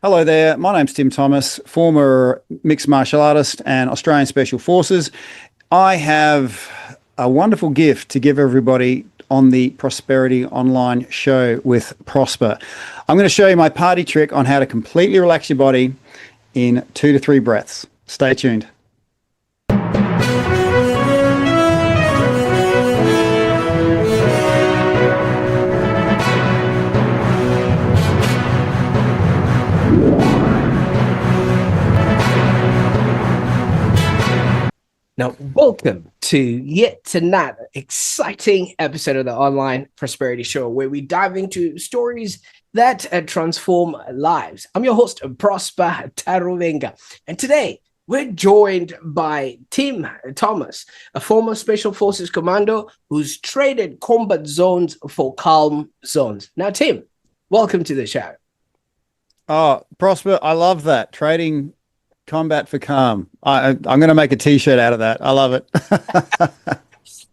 Hello there. My name's Tim Thomas, former mixed martial artist and Australian Special Forces. I have a wonderful gift to give everybody on the Prosperity Online show with Prosper. I'm going to show you my party trick on how to completely relax your body in 2 to 3 breaths. Stay tuned. Now, welcome to yet another exciting episode of the Online Prosperity Show, where we dive into stories that transform lives. I'm your host, Prosper Taruvinga, and today we're joined by Tim Thomas, a former Special Forces commando who's traded combat zones for calm zones. Now, Tim, welcome to the show. Oh, Prosper, I love that. Trading combat for calm. I'm going to make a t-shirt out of that. I love it.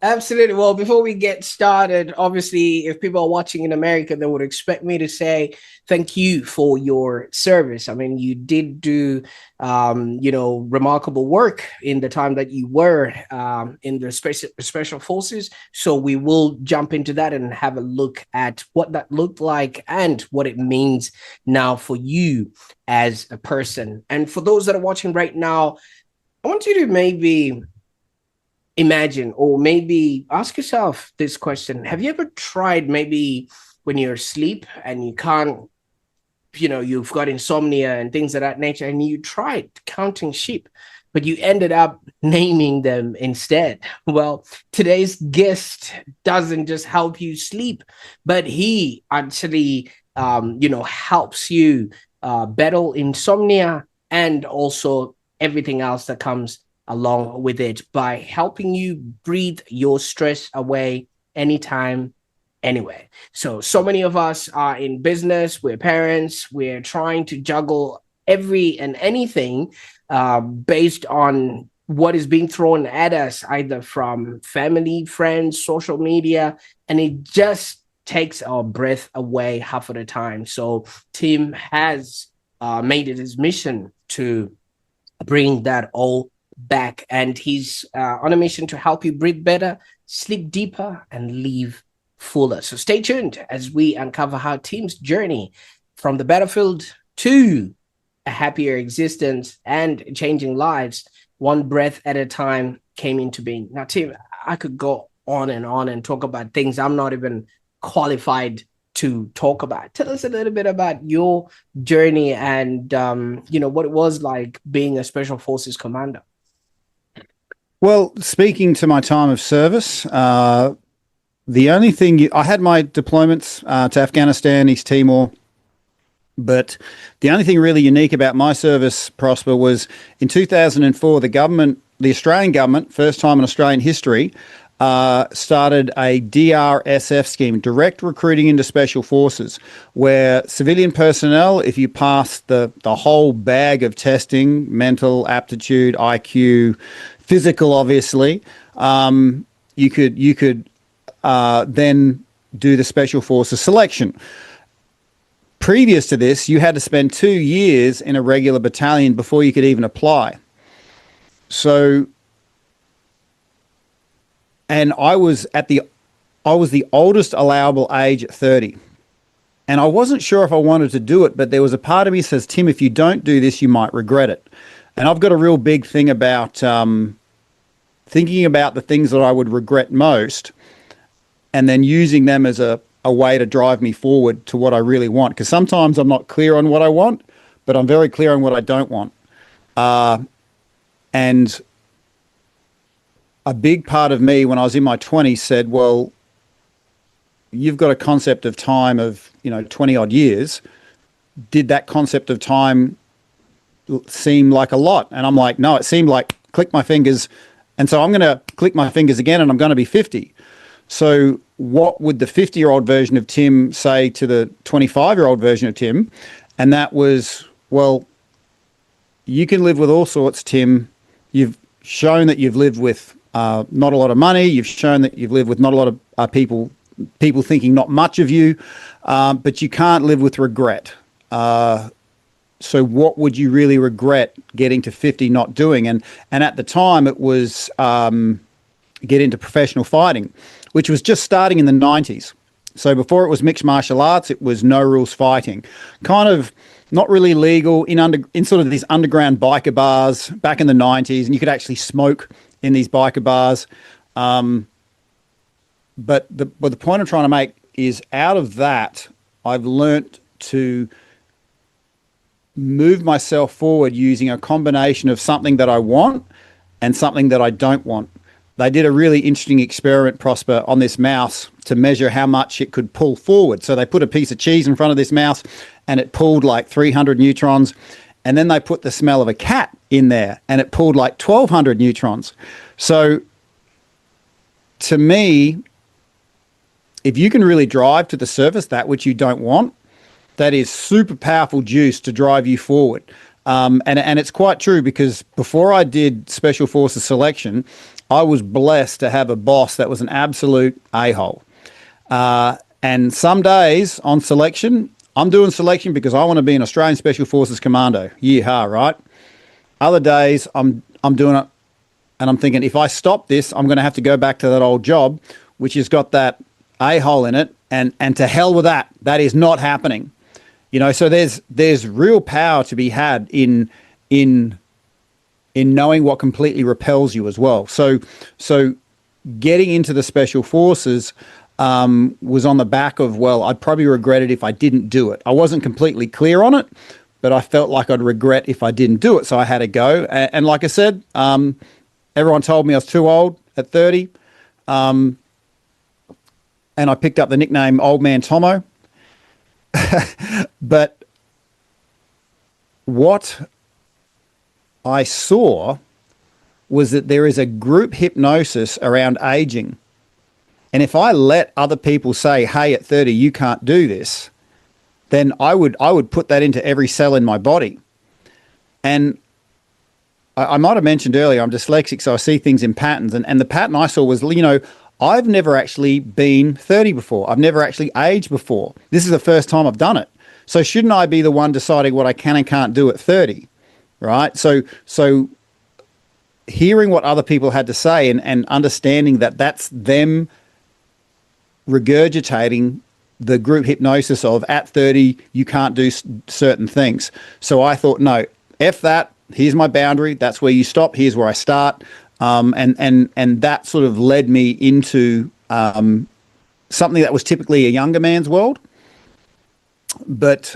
Absolutely. Well, before we get started, obviously, if people are watching in America, they would expect me to say thank you for your service. I mean, you did do, remarkable work in the time that you were in the special forces. So we will jump into that and have a look at what that looked like and what it means now for you as a person. And for those that are watching right now, I want you to maybe imagine or maybe ask yourself this question. Have you ever tried, maybe when you're asleep and you can't, you've got insomnia and things of that nature, and you tried counting sheep, but you ended up naming them instead? Well, today's guest doesn't just help you sleep, but he actually, helps you battle insomnia and also everything else that comes along with it by helping you breathe your stress away anytime, anywhere. So many of us are in business, we're parents, we're trying to juggle every and anything based on what is being thrown at us, either from family, friends, social media, and it just takes our breath away half of the time. So Tim has made it his mission to bring that all back, and he's on a mission to help you breathe better, sleep deeper, and live fuller. So stay tuned as we uncover how Tim's journey from the battlefield to a happier existence and changing lives one breath at a time came into being. Now, Tim, I could go on and talk about things I'm not even qualified to talk about. Tell us a little bit about your journey and what it was like being a Special Forces commander. Well, speaking to my time of service, the only thing I had my deployments to Afghanistan, East Timor, but the only thing really unique about my service, Prosper, was in 2004, the Australian government, first time in Australian history, started a DRSF scheme, direct recruiting into special forces, where civilian personnel, if you pass the whole bag of testing, mental aptitude, IQ, physical, obviously, you could then do the special forces selection. Previous to this, you had to spend 2 years in a regular battalion before you could even apply. So, and I was the oldest allowable age at 30. And I wasn't sure if I wanted to do it, but there was a part of me that says, Tim, if you don't do this, you might regret it. And I've got a real big thing about thinking about the things that I would regret most and then using them as a way to drive me forward to what I really want. Because sometimes I'm not clear on what I want, but I'm very clear on what I don't want. And a big part of me when I was in my 20s said, well, you've got a concept of time of, 20 odd years. Did that concept of time seem like a lot? And I'm like, no, it seemed like click my fingers. And so I'm going to click my fingers again and I'm going to be 50. So what would the 50-year-old version of Tim say to the 25-year-old version of Tim? And that was, well, you can live with all sorts, Tim. You've shown that you've lived with not a lot of money. You've shown that you've lived with not a lot of people thinking not much of you, but you can't live with regret. so what would you really regret getting to 50 not doing? And at the time it was get into professional fighting, which was just starting in the 90s. So before it was mixed martial arts, it was no rules fighting, kind of not really legal in sort of these underground biker bars back in the 90s, and you could actually smoke in these biker bars. But the point I'm trying to make is, out of that, I've learnt to move myself forward using a combination of something that I want and something that I don't want. They did a really interesting experiment, Prosper, on this mouse to measure how much it could pull forward. So they put a piece of cheese in front of this mouse and it pulled like 300 neutrons. And then they put the smell of a cat in there and it pulled like 1,200 neutrons. So to me, if you can really drive to the surface that which you don't want, that is super powerful juice to drive you forward. And it's quite true, because before I did Special Forces selection, I was blessed to have a boss that was an absolute a-hole. And some days on selection, I'm doing selection because I want to be an Australian Special Forces commando. Yeehaw, right? Other days I'm doing it and I'm thinking, if I stop this, I'm going to have to go back to that old job, which has got that a-hole in it, and to hell with that. That is not happening. You know, so there's real power to be had in knowing what completely repels you as well. So getting into the Special Forces was on the back of, well, I'd probably regret it if I didn't do it. I wasn't completely clear on it, but I felt like I'd regret if I didn't do it. So I had to go. And like I said, everyone told me I was too old at 30. And I picked up the nickname Old Man Tomo. But what I saw was that there is a group hypnosis around aging. And if I let other people say, hey, at 30, you can't do this, then I would put that into every cell in my body. And I might have mentioned earlier, I'm dyslexic, so I see things in patterns. And the pattern I saw was, you know, I've never actually been 30 before. I've never actually aged before. This is the first time I've done it. So shouldn't I be the one deciding what I can and can't do at 30, right? So hearing what other people had to say and understanding that that's them regurgitating the group hypnosis of, at 30, you can't do certain things. So I thought, no, F that. Here's my boundary. That's where you stop. Here's where I start. And that sort of led me into something that was typically a younger man's world. But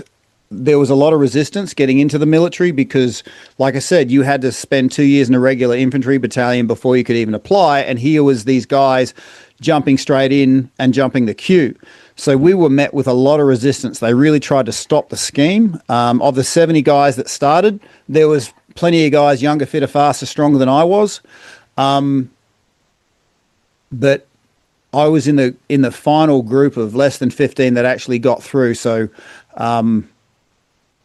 there was a lot of resistance getting into the military because, like I said, you had to spend 2 years in a regular infantry battalion before you could even apply. And here was these guys jumping straight in and jumping the queue. So we were met with a lot of resistance. They really tried to stop the scheme. Of the 70 guys that started, there was plenty of guys younger, fitter, faster, stronger than I was. But I was in the final group of less than 15 that actually got through. So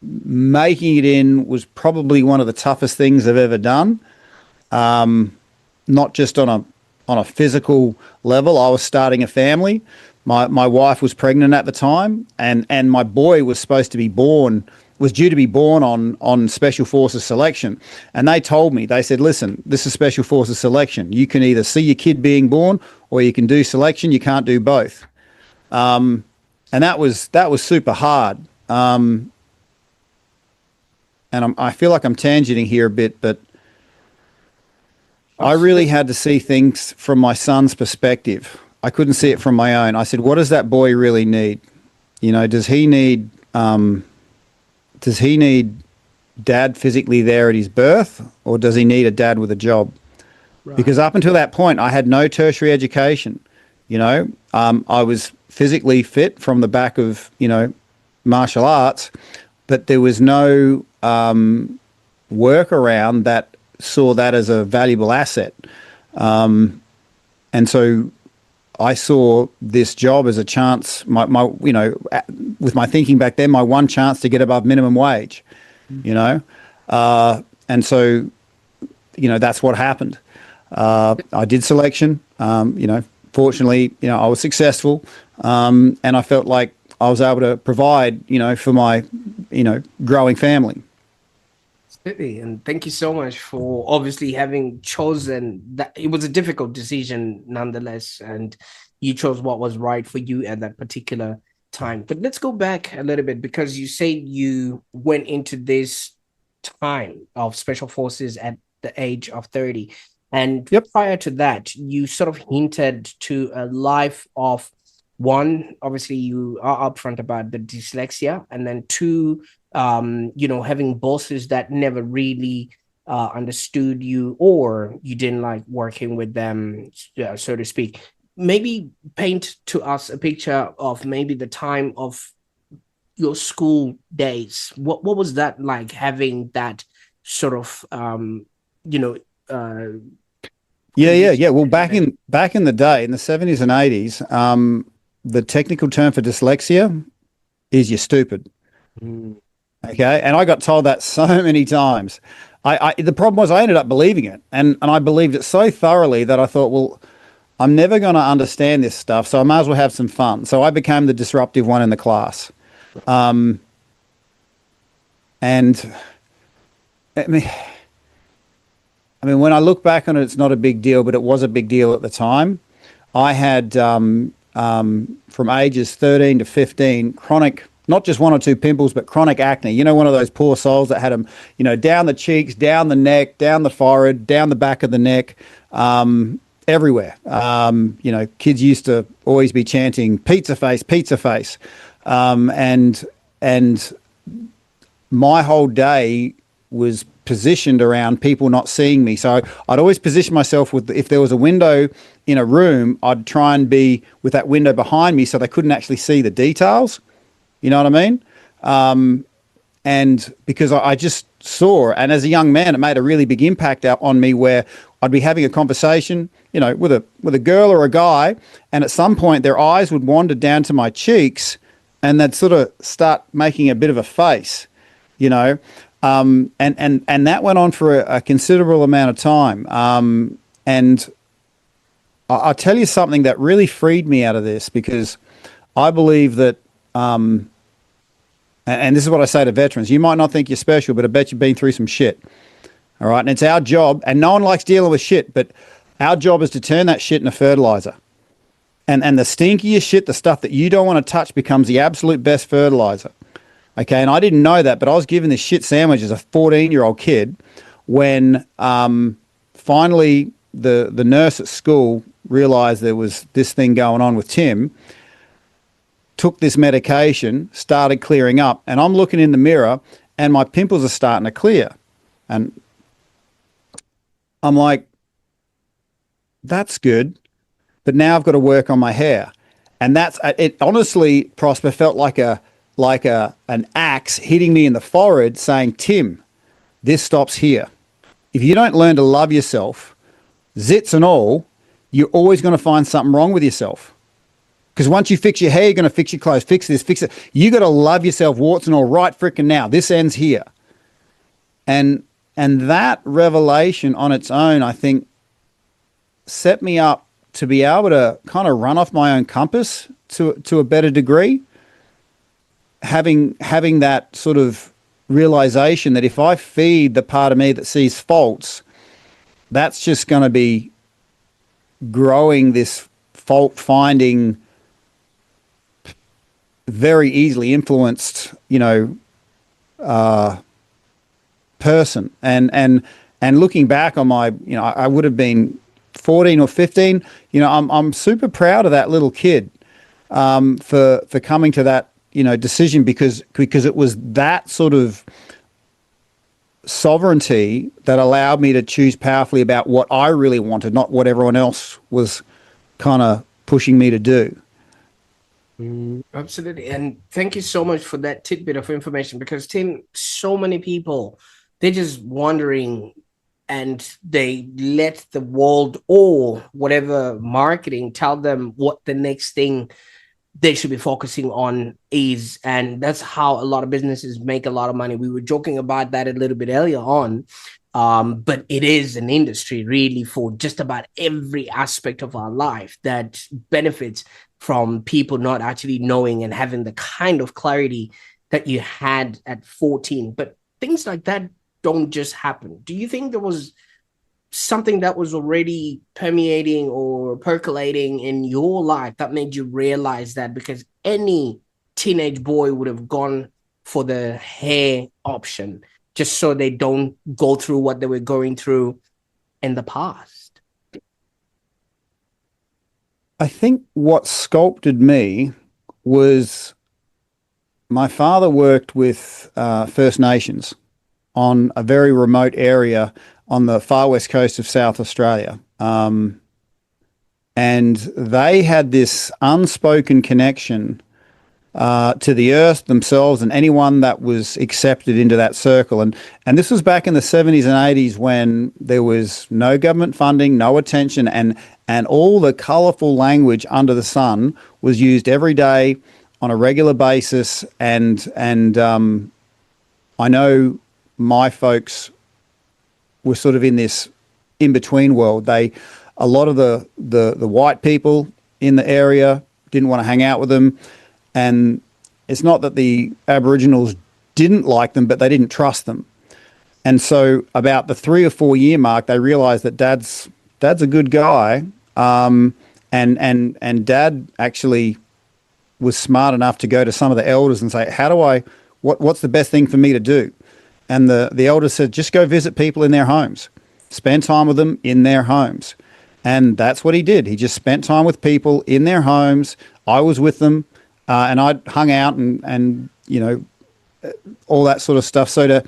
making it in was probably one of the toughest things I've ever done. Not just on a physical level. I was starting a family. My wife was pregnant at the time, and my boy was due to be born on Special Forces selection. And they told me, they said, listen, this is Special Forces selection. You can either see your kid being born or you can do selection. You can't do both. And that was super hard. And I feel like I'm tangenting here a bit, but I really had to see things from my son's perspective. I couldn't see it from my own. I said, what does that boy really need? You know, does he need dad physically there at his birth, or does he need a dad with a job? Right. Because up until that point, I had no tertiary education. You know, I was physically fit from the back of, you know, martial arts, but there was no work around that saw that as a valuable asset. And so I saw this job as a chance, my you know, with my thinking back then, my one chance to get above minimum wage, you know. And so, you know, that's what happened. I did selection, you know, fortunately, you know, I was successful, and I felt like I was able to provide, you know, for my, you know, growing family. Absolutely. And thank you so much for obviously having chosen that. It was a difficult decision nonetheless, and you chose what was right for you at that particular time. But let's go back a little bit, because you said you went into this time of special forces at the age of 30. And Yep. prior to that, you sort of hinted to a life of, one, obviously you are upfront about the dyslexia, and then two, having bosses that never really understood you, or you didn't like working with them, so to speak. Maybe paint to us a picture of maybe the time of your school days. What was that like, having that sort of you know uh Yeah. Well, condition that back in the day, in the 70s and 80s, the technical term for dyslexia is you're stupid. Mm, Okay. And I got told that so many times. The problem was I ended up believing it, and I believed it so thoroughly that I thought, well, I'm never going to understand this stuff, so I might as well have some fun. So I became the disruptive one in the class. And I mean, when I look back on it, it's not a big deal, but it was a big deal at the time. I had, from ages 13 to 15, chronic, not just one or two pimples, but chronic acne. You know, one of those poor souls that had them, down the cheeks, down the neck, down the forehead, down the back of the neck, everywhere. Kids used to always be chanting pizza face, pizza face. And my whole day was positioned around people not seeing me. So I'd always position myself with, if there was a window in a room, I'd try and be with that window behind me so they couldn't actually see the details. You know what I mean? And because I just saw, and as a young man, it made a really big impact out on me, where I'd be having a conversation, with a girl or a guy, and at some point their eyes would wander down to my cheeks, and they'd sort of start making a bit of a face, and that went on for a considerable amount of time. And I'll tell you something that really freed me out of this, because I believe that, and this is what I say to veterans: you might not think you're special, but I bet you've been through some shit. All right. And it's our job, and no one likes dealing with shit, but our job is to turn that shit into fertilizer. And the stinkiest shit, the stuff that you don't want to touch, becomes the absolute best fertilizer. Okay. And I didn't know that, but I was given this shit sandwich as a 14-year-old kid when finally the nurse at school realized there was this thing going on with Tim, took this medication, started clearing up, and I'm looking in the mirror and my pimples are starting to clear. And I'm like, that's good, but now I've got to work on my hair. And that's it. Honestly, Prosper, felt like an axe hitting me in the forehead, saying, Tim, this stops here. If you don't learn to love yourself, zits and all, you're always going to find something wrong with yourself. Because once you fix your hair, you're going to fix your clothes, fix this, fix it. You got to love yourself, warts and all, right frickin' now. This ends here. And that revelation on its own, I think, set me up to be able to kind of run off my own compass to a better degree. Having that sort of realization that if I feed the part of me that sees faults, that's just going to be growing this fault finding, very easily influenced, person. And looking back on my, I would have been 14 or 15. I'm super proud of that little kid, for coming to that, decision, because it was that sort of sovereignty that allowed me to choose powerfully about what I really wanted, not what everyone else was kind of pushing me to do. Absolutely. And thank you so much for that tidbit of information, because Tim, so many people, they're just wondering, and they let the world or whatever marketing tell them what the next thing they should be focusing on is. And that's how a lot of businesses make a lot of money. We were joking about that a little bit earlier on. But it is an industry really for just about every aspect of our life that benefits from people not actually knowing and having the kind of clarity that you had at 14. But things like that don't just happen. Do you think there was something that was already permeating or percolating in your life that made you realize that? Because any teenage boy would have gone for the hair option just so they don't go through what they were going through in the past. I think what sculpted me was my father worked with First Nations on a very remote area on the far west coast of South Australia. And they had this unspoken connection to the earth themselves and anyone that was accepted into that circle. And this was back in the 70s and 80s when there was no government funding, no attention, and all the colourful language under the sun was used every day on a regular basis. And I know my folks were sort of in this in-between world. A lot of the white people in the area didn't want to hang out with them. And it's not that the Aboriginals didn't like them, but they didn't trust them. And so about the 3 or 4 year mark, they realized that dad's a good guy. And dad actually was smart enough to go to some of the elders and say, what's the best thing for me to do? And the elders said, just go visit people in their homes, spend time with them in their homes. And that's what he did. He just spent time with people in their homes. I was with them. And I hung out and all that sort of stuff. So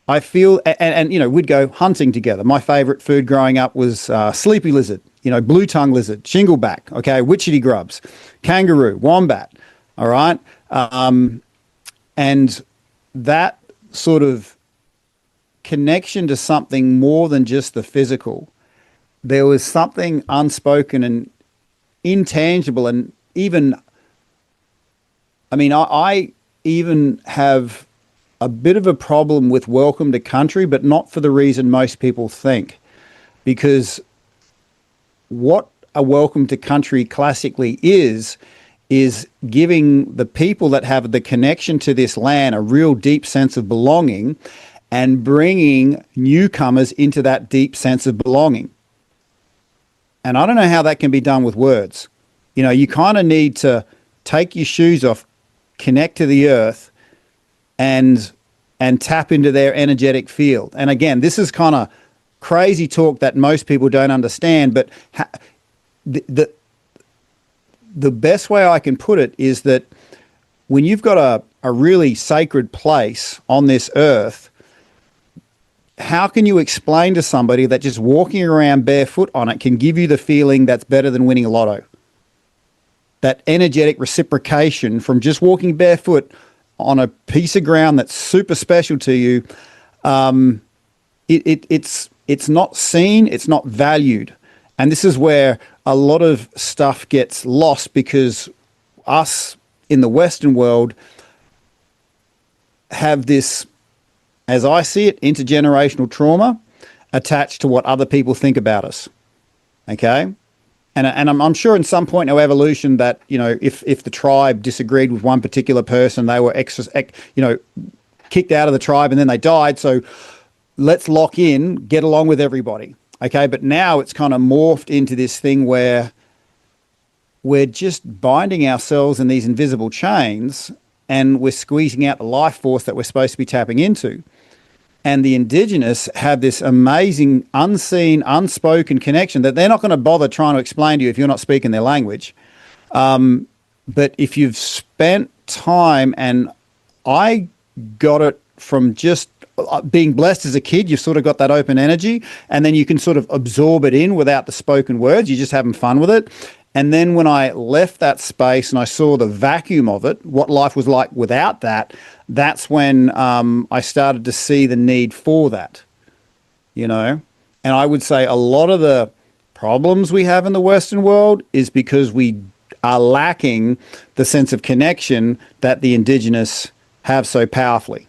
I feel, and we'd go hunting together. My favorite food growing up was sleepy lizard, blue tongue lizard, shingleback, okay, witchetty grubs, kangaroo, wombat, all right? And that sort of connection to something more than just the physical. There was something unspoken and intangible and even... I even have a bit of a problem with welcome to country, but not for the reason most people think. Because what a welcome to country classically is giving the people that have the connection to this land a real deep sense of belonging and bringing newcomers into that deep sense of belonging. And I don't know how that can be done with words. You kind of need to take your shoes off, connect to the earth, and tap into their energetic field. And again, this is kind of crazy talk that most people don't understand, but the best way I can put it is that when you've got a really sacred place on this earth, how can you explain to somebody that just walking around barefoot on it can give you the feeling that's better than winning a lotto? That energetic reciprocation from just walking barefoot on a piece of ground that's super special to you, it's not seen, it's not valued. And this is where a lot of stuff gets lost because us in the Western world have this, as I see it, intergenerational trauma attached to what other people think about us. Okay? And I'm sure in some point in our evolution that, if the tribe disagreed with one particular person, they were kicked out of the tribe and then they died. So let's lock in, get along with everybody. Okay. But now it's kind of morphed into this thing where we're just binding ourselves in these invisible chains and we're squeezing out the life force that we're supposed to be tapping into. And the Indigenous have this amazing, unseen, unspoken connection that they're not going to bother trying to explain to you if you're not speaking their language. But if you've spent time, and I got it from just being blessed as a kid, you've sort of got that open energy, and then you can sort of absorb it in without the spoken words. You're just having fun with it. And then when I left that space and I saw the vacuum of it, what life was like without that, that's when I started to see the need for that, And I would say a lot of the problems we have in the Western world is because we are lacking the sense of connection that the Indigenous have so powerfully.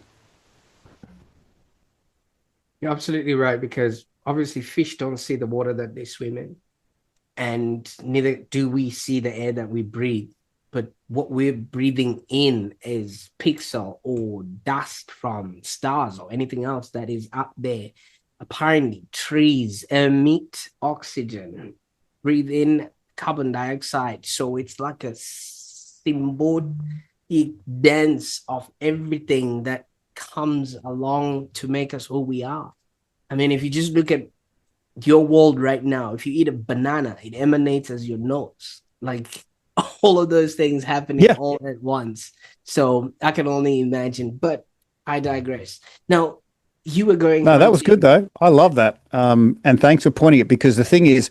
You're absolutely right, because obviously fish don't see the water that they swim in, and neither do we see the air that we breathe. but what we're breathing in is pixel or dust from stars or anything else that is up there. Apparently, trees emit oxygen, breathe in carbon dioxide. So it's like a symbolic dance of everything that comes along to make us who we are. I mean, if you just look at your world right now, if you eat a banana, it emanates as your nose. Like all of those things happening all at once. So I can only imagine, but I digress. Now, you were going. No, that was good though. I love that. And thanks for pointing it, because the thing is,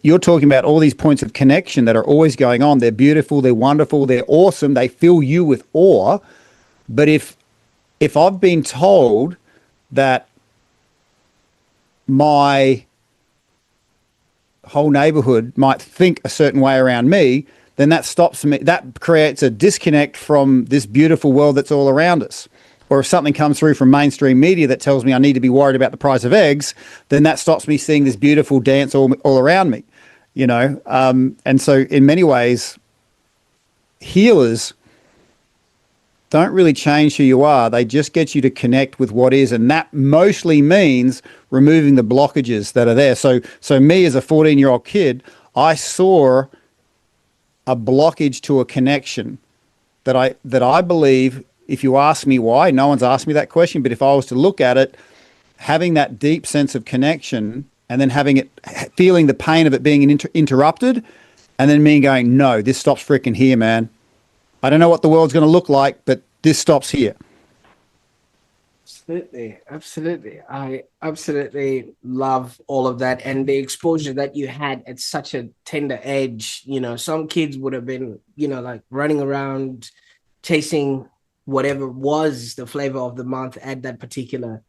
you're talking about all these points of connection that are always going on. They're beautiful, they're wonderful, they're awesome. They fill you with awe. But if I've been told that my whole neighborhood might think a certain way around me, then that stops me. That creates a disconnect from this beautiful world that's all around us. Or if something comes through from mainstream media that tells me I need to be worried about the price of eggs, then that stops me seeing this beautiful dance all around me, you know? And so in many ways, healers don't really change who you are. They just get you to connect with what is. And that mostly means removing the blockages that are there. So me as a 14-year-old kid, I saw a blockage to a connection that I believe, if you ask me why, no one's asked me that question, but if I was to look at it, having that deep sense of connection and then feeling the pain of it being interrupted, and then me going, no, this stops freaking here, man. I don't know what the world's going to look like, but this stops here. Absolutely. I absolutely love all of that. And the exposure that you had at such a tender age, you know, some kids would have been, you know, like running around chasing whatever was the flavor of the month at that particular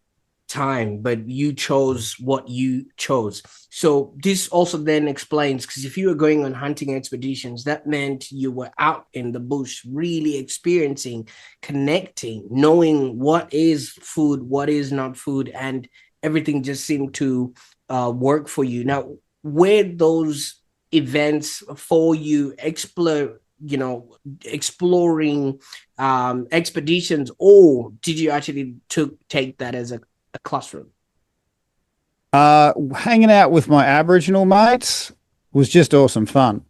time, but you chose what you chose. So this also then explains, because if you were going on hunting expeditions, that meant you were out in the bush, really experiencing, connecting, knowing what is food, what is not food, and everything just seemed to work for you. Now, were those events for you exploring expeditions, or did you actually take that as a classroom? Hanging out with my Aboriginal mates was just awesome fun,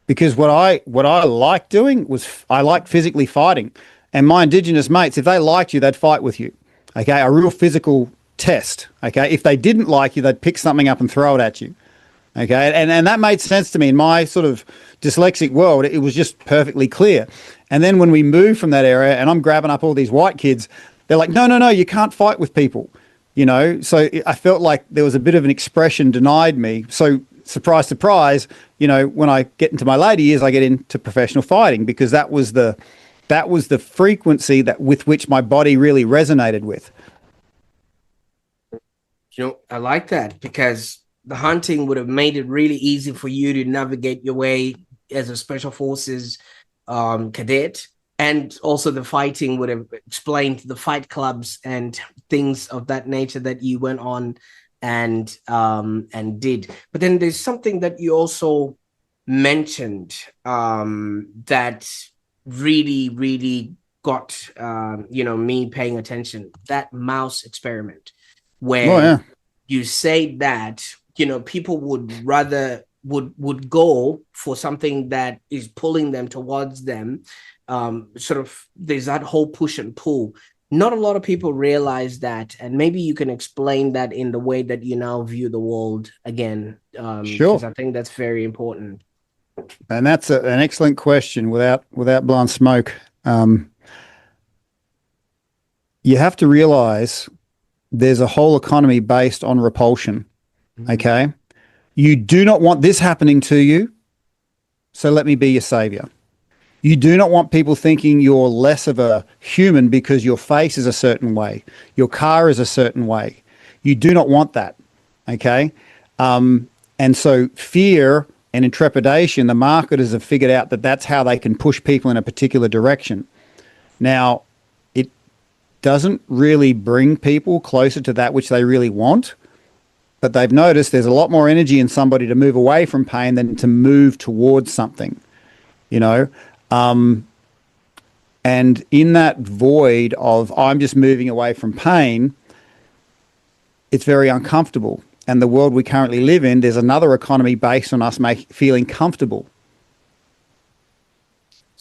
because what I liked doing was I liked physically fighting, and my Indigenous mates, if they liked you, they'd fight with you. Okay, a real physical test. Okay, if they didn't like you, they'd pick something up and throw it at you. Okay, and that made sense to me in my sort of dyslexic world. It was just perfectly clear. And then when we moved from that area, and I'm grabbing up all these white kids, they're like, no, you can't fight with people, you know? So I felt like there was a bit of an expression denied me. So surprise, surprise, you know, when I get into my later years, I get into professional fighting, because that was the frequency with which my body really resonated with. You know, I like that, because the hunting would have made it really easy for you to navigate your way as a special forces cadet. And also the fighting would have explained the fight clubs and things of that nature that you went on and did. But then there's something that you also mentioned that really, really got me paying attention. That mouse experiment, where you say that, you know, people would rather would go for something that is pulling them towards them. Sort of, there's that whole push and pull. Not a lot of people realize that, and maybe you can explain that in the way that you now view the world again. Sure. Because I think that's very important. And that's an excellent question. Without blowing smoke, you have to realize there's a whole economy based on repulsion. Okay, you do not want this happening to you, so let me be your savior. You do not want people thinking you're less of a human because your face is a certain way, your car is a certain way. You do not want that, okay? And so fear and intrepidation, the marketers have figured out that that's how they can push people in a particular direction. Now, it doesn't really bring people closer to that which they really want, but they've noticed there's a lot more energy in somebody to move away from pain than to move towards something, you know? And in that void of I'm just moving away from pain, it's very uncomfortable. And the world we currently live in, there's another economy based on us feeling comfortable.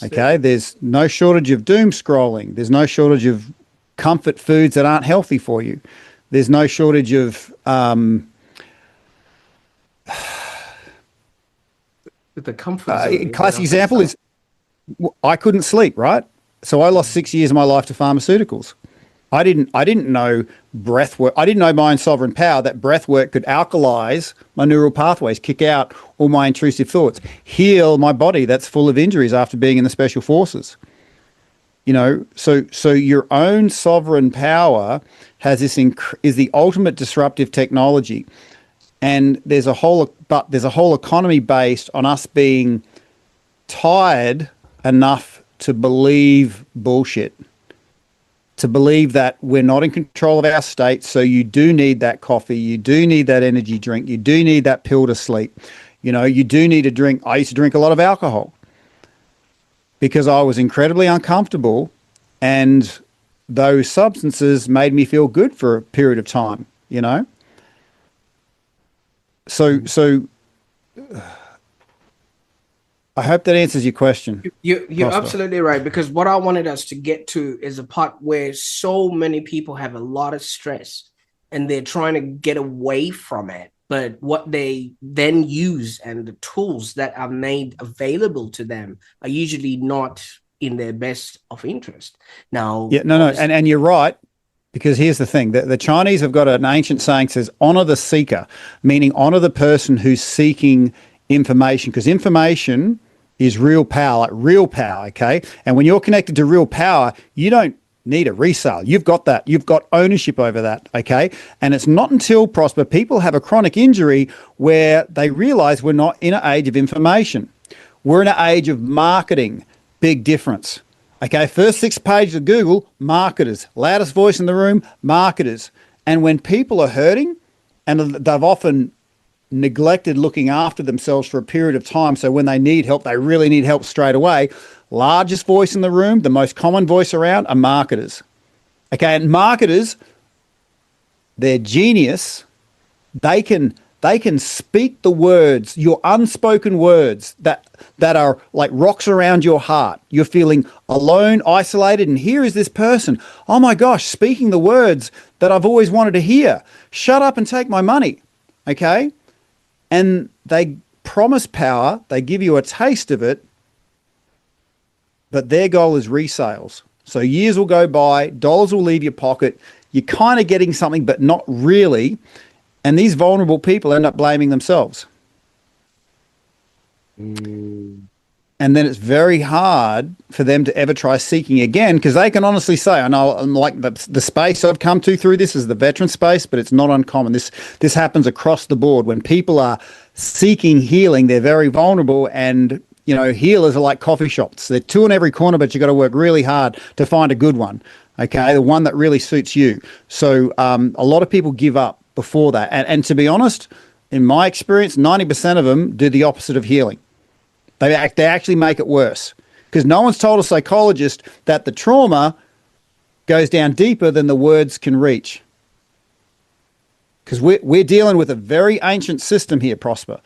Okay, there's no shortage of doom scrolling. There's no shortage of comfort foods that aren't healthy for you. There's no shortage of the comfort zone. Classic example is I couldn't sleep, right? So I lost 6 years of my life to pharmaceuticals. I didn't know breath work. I didn't know my own sovereign power that breath work could alkalize my neural pathways, kick out all my intrusive thoughts, heal my body that's full of injuries after being in the special forces. You know, so your own sovereign power has this is the ultimate disruptive technology, and there's a whole economy based on us being tired enough to believe bullshit. To believe that we're not in control of our state, so you do need that coffee, you do need that energy drink, you do need that pill to sleep. You know, you do need to drink. I used to drink a lot of alcohol because I was incredibly uncomfortable, and those substances made me feel good for a period of time, you know? So I hope that answers your question. You're absolutely right, because what I wanted us to get to is a part where so many people have a lot of stress and they're trying to get away from it. But what they then use and the tools that are made available to them are usually not in their best of interest. Now, yeah, no, and you're right. Because here's the thing, the Chinese have got an ancient saying that says, honor the seeker, meaning honor the person who's seeking information, because information is real power, okay? And when you're connected to real power, you don't need a resale. You've got that. You've got ownership over that, okay? And it's not until, Prosper, people have a chronic injury where they realize we're not in an age of information. We're in an age of marketing. Big difference. Okay, first 6 pages of Google, marketers. Loudest voice in the room, marketers. And when people are hurting, and they've often neglected looking after themselves for a period of time, so when they need help, they really need help straight away, largest voice in the room, the most common voice around are marketers. Okay, and marketers, they're genius. They can speak the words, your unspoken words that are like rocks around your heart. You're feeling alone, isolated, and here is this person. Oh my gosh, speaking the words that I've always wanted to hear. Shut up and take my money. Okay? And they promise power, they give you a taste of it, but their goal is resales. So years will go by, dollars will leave your pocket, you're kind of getting something, but not really. And these vulnerable people end up blaming themselves. And then it's very hard for them to ever try seeking again, because they can honestly say, I know, like the space I've come to through this is the veteran space, but it's not uncommon. This happens across the board. When people are seeking healing, they're very vulnerable, and you know, healers are like coffee shops. They're 2 in every corner, but you got to work really hard to find a good one. Okay, the one that really suits you. So a lot of people give up before that. And to be honest, in my experience, 90% of them do the opposite of healing. They actually make it worse, because no one's told a psychologist that the trauma goes down deeper than the words can reach. Because we're dealing with a very ancient system here, Prosper.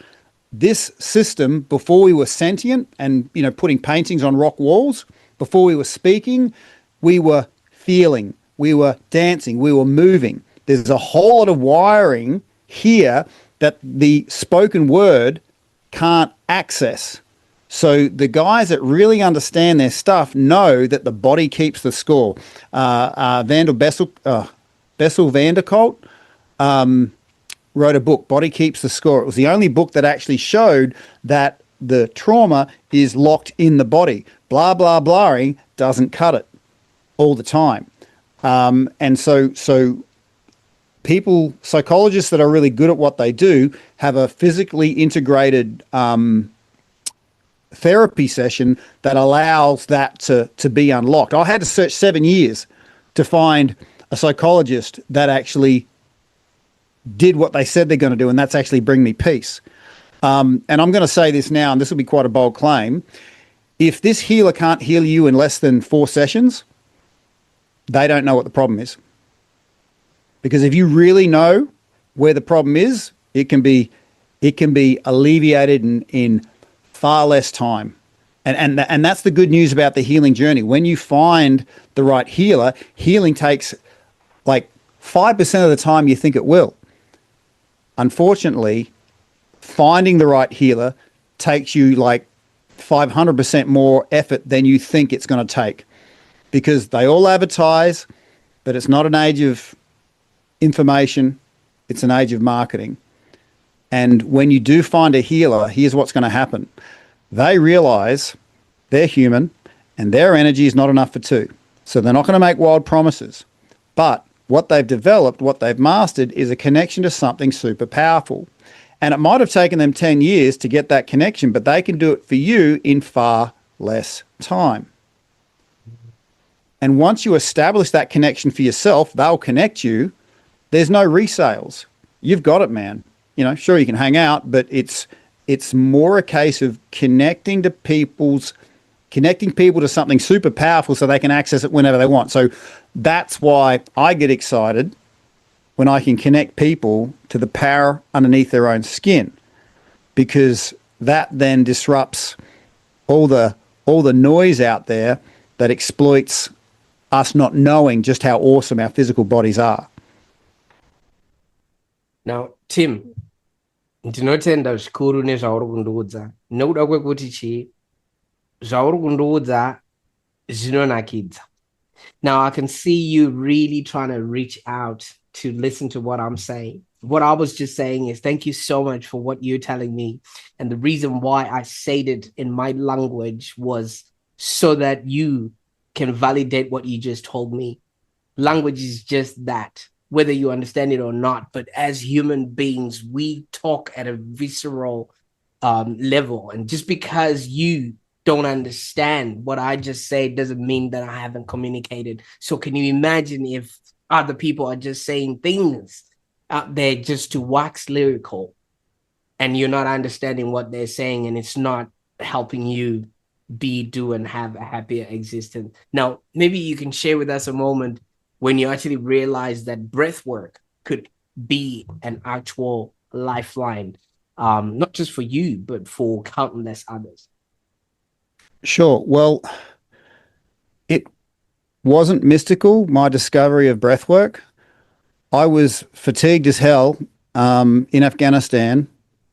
This system, before we were sentient and, you know, putting paintings on rock walls, before we were speaking, we were feeling, we were dancing, we were moving. There's a whole lot of wiring here that the spoken word can't access. So the guys that really understand their stuff know that the body keeps the score. Bessel van der Kolk wrote a book, Body Keeps the Score. It was the only book that actually showed that the trauma is locked in the body. Blah, blah, blahing doesn't cut it all the time. And so people, psychologists that are really good at what they do, have a physically integrated therapy session that allows that to be unlocked. I had to search 7 years to find a psychologist that actually did what they said they're going to do, and that's actually bring me peace. And I'm going to say this now, and this will be quite a bold claim. If this healer can't heal you in less than 4 sessions, they don't know what the problem is. Because if you really know where the problem is, it can be alleviated in far less time. And that's the good news about the healing journey. When you find the right healer, healing takes like 5% of the time you think it will. Unfortunately, finding the right healer takes you like 500% more effort than you think it's going to take, because they all advertise, but it's not an age of information, it's an age of marketing. And when you do find a healer, here's what's going to happen. They realize they're human and their energy is not enough for two. So they're not going to make wild promises. But what they've developed, what they've mastered, is a connection to something super powerful. And it might have taken them 10 years to get that connection, but they can do it for you in far less time. And once you establish that connection for yourself, they'll connect you. There's no resales. You've got it, man. You know, sure, you can hang out, but it's more a case of connecting people to something super powerful so they can access it whenever they want. So that's why I get excited when I can connect people to the power underneath their own skin, because that then disrupts all the noise out there that exploits us not knowing just how awesome our physical bodies are. Now, Tim, ndinotenda zvikuru nezvauri kundiudza. Nokuda kwekuti zvauri kundiudza zvinonakidza. Now I can see you really trying to reach out to listen to what I'm saying. What I was just saying is thank you so much for what you're telling me. And the reason why I said it in my language was so that you can validate what you just told me. Language is just that, whether you understand it or not. But as human beings, we talk at a visceral level. And just because you don't understand what I just said doesn't mean that I haven't communicated. So can you imagine if other people are just saying things out there just to wax lyrical, and you're not understanding what they're saying, and it's not helping you do, and have a happier existence? Now, maybe you can share with us a moment when you actually realize that breathwork could be an actual lifeline, not just for you, but for countless others. Sure. Well, it wasn't mystical, my discovery of breathwork. I was fatigued as hell in Afghanistan,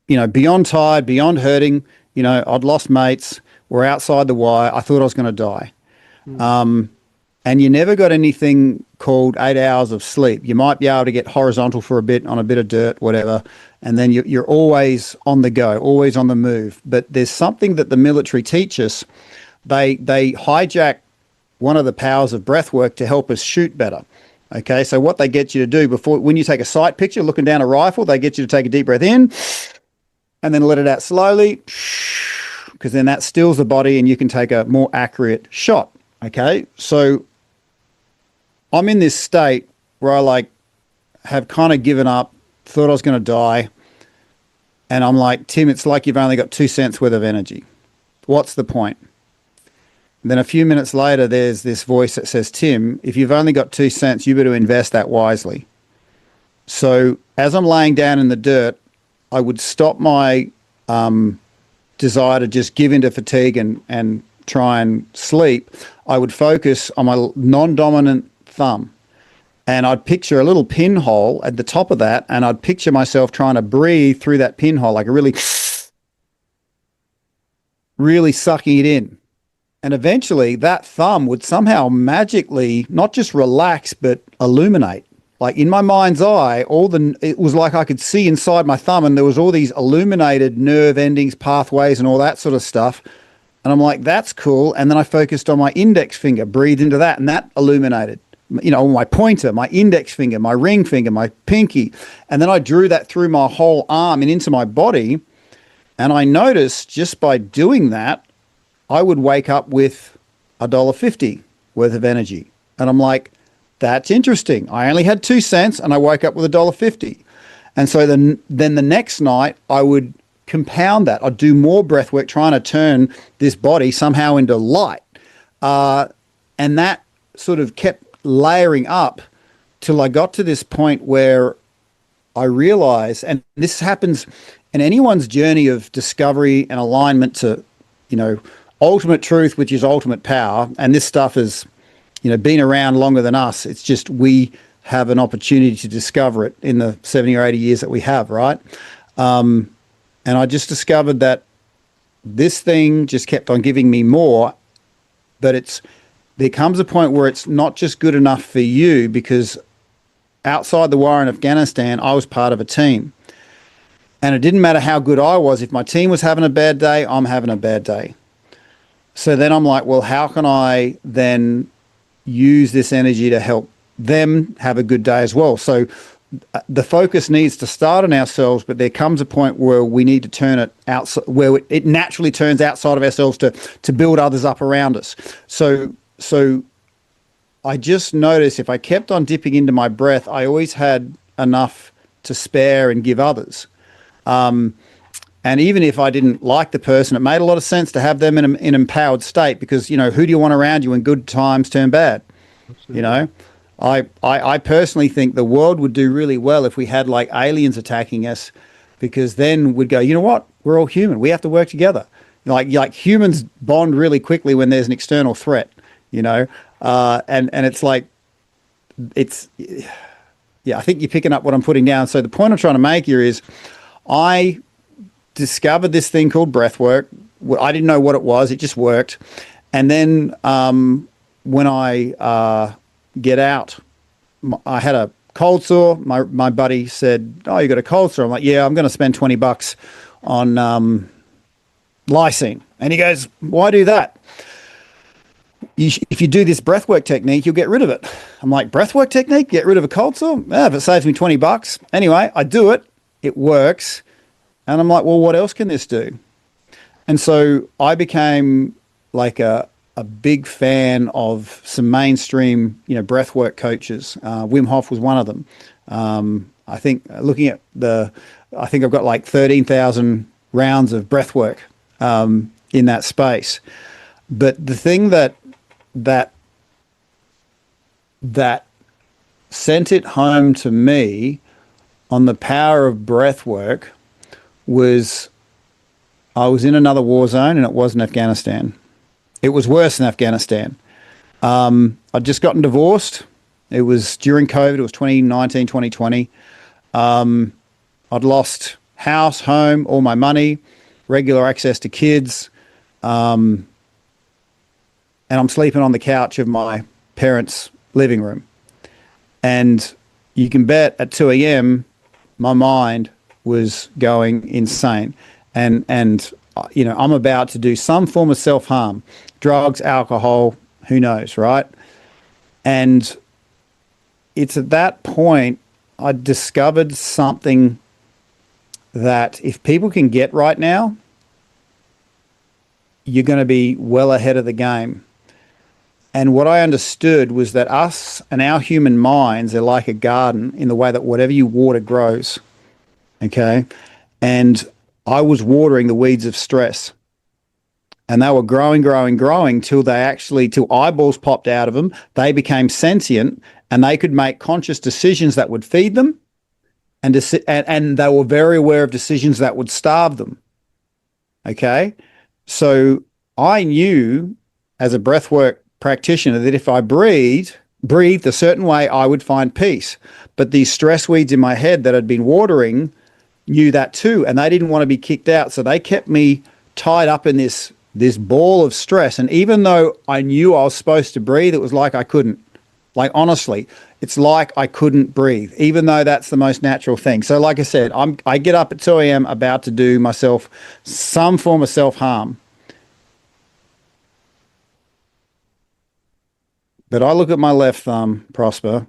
beyond tired, beyond hurting. I'd lost mates. We're outside the wire. I thought I was going to die. And you never got anything called 8 hours of sleep. You might be able to get horizontal for a bit on a bit of dirt, whatever. And then you're always on the go, always on the move. But there's something that the military teach us. They hijack one of the powers of breathwork to help us shoot better. Okay, so what they get you to do when you take a sight picture looking down a rifle, they get you to take a deep breath in and then let it out slowly, because then that stills the body and you can take a more accurate shot. Okay, so I'm in this state where I have kind of given up, thought I was going to die. And I'm like, Tim, it's like you've only got 2 cents worth of energy. What's the point? And then a few minutes later, there's this voice that says, Tim, if you've only got 2 cents, you better invest that wisely. So as I'm laying down in the dirt, I would stop my desire to just give into fatigue and try and sleep. I would focus on my non-dominant thumb, and I'd picture a little pinhole at the top of that, and I'd picture myself trying to breathe through that pinhole, like a really sucking it in. And eventually that thumb would somehow magically not just relax, but illuminate. Like in my mind's eye, it was like I could see inside my thumb, and there was all these illuminated nerve endings, pathways, and all that sort of stuff. And I'm like, that's cool. And then I focused on my index finger, breathed into that, and that illuminated. My pointer, my index finger, my ring finger, my pinky. And then I drew that through my whole arm and into my body. And I noticed just by doing that, I would wake up with $1.50 worth of energy. And I'm like, that's interesting. I only had 2 cents and I woke up with $1.50. And so then the next night I would compound that. I'd do more breath work trying to turn this body somehow into light. And that sort of kept layering up till I got to this point where I realized, and this happens in anyone's journey of discovery and alignment to, ultimate truth, which is ultimate power. And this stuff has, been around longer than us. It's just we have an opportunity to discover it in the 70 or 80 years that we have, right? And I just discovered that this thing just kept on giving me more, but there comes a point where it's not just good enough for you, because outside the war in Afghanistan, I was part of a team. And it didn't matter how good I was. If my team was having a bad day, I'm having a bad day. So then I'm like, well, how can I then use this energy to help them have a good day as well? So the focus needs to start on ourselves, but there comes a point where we need to turn it outside, where it naturally turns outside of ourselves to build others up around us. So I just noticed if I kept on dipping into my breath, I always had enough to spare and give others. And even if I didn't like the person, it made a lot of sense to have them in an empowered state, because, who do you want around you when good times turn bad? Absolutely. I personally think the world would do really well if we had like aliens attacking us, because then we'd go, you know what? We're all human. We have to work together. Like humans bond really quickly when there's an external threat, and it's like, I think you're picking up what I'm putting down. So the point I'm trying to make here is I discovered this thing called breathwork. I didn't know what it was. It just worked. And then when I get out, I had a cold sore. My buddy said, oh, you got a cold sore? I'm like, yeah, I'm going to spend $20 on lysine. And he goes, why do that? If you do this breathwork technique, you'll get rid of it. I'm like, breathwork technique? Get rid of a cold sore? Yeah, if it saves me $20. Anyway, I do it. It works. And I'm like, well, what else can this do? And so I became like a big fan of some mainstream, breathwork coaches. Wim Hof was one of them. I think looking at I think I've got like 13,000 rounds of breathwork in that space. But the thing that sent it home to me on the power of breathwork was I was in another war zone, and it wasn't Afghanistan. It was worse than Afghanistan. I'd just gotten divorced. It was during COVID. It was 2019, 2020. I'd lost house, home, all my money, regular access to kids. And I'm sleeping on the couch of my parents' living room. And you can bet at 2 a.m., my mind was going insane. And I'm about to do some form of self-harm, drugs, alcohol, who knows, right? And it's at that point I discovered something that if people can get right now, you're going to be well ahead of the game. And what I understood was that us and our human minds are like a garden in the way that whatever you water grows. Okay. And I was watering the weeds of stress, and they were growing till eyeballs popped out of them. They became sentient, and they could make conscious decisions that would feed them. And they were very aware of decisions that would starve them. Okay. So I knew as a breathwork practitioner that if I breathed a certain way, I would find peace. But these stress weeds in my head that I'd been watering knew that too, and they didn't want to be kicked out. So they kept me tied up in this ball of stress. And even though I knew I was supposed to breathe, it was like I couldn't. Like, honestly, it's like I couldn't breathe, even though that's the most natural thing. So like I said, I get up at 2 a.m. about to do myself some form of self-harm. But I look at my left thumb, Prosper,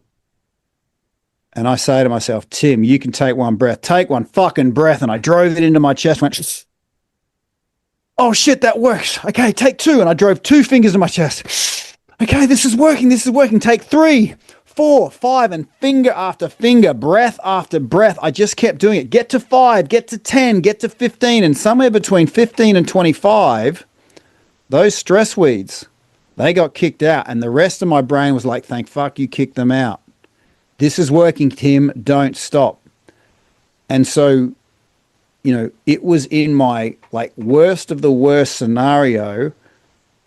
and I say to myself, Tim, you can take one breath. Take one fucking breath. And I drove it into my chest, went, oh shit, that works. Okay, take two. And I drove 2 fingers in my chest. Okay, this is working. Take 3, 4, 5, and finger after finger, breath after breath. I just kept doing it. Get to 5, get to 10, get to 15, and somewhere between 15 and 25, those stress weeds, they got kicked out. And the rest of my brain was like, thank fuck you kicked them out. This is working, Tim. Don't stop. And so, you know, it was in my like worst of the worst scenario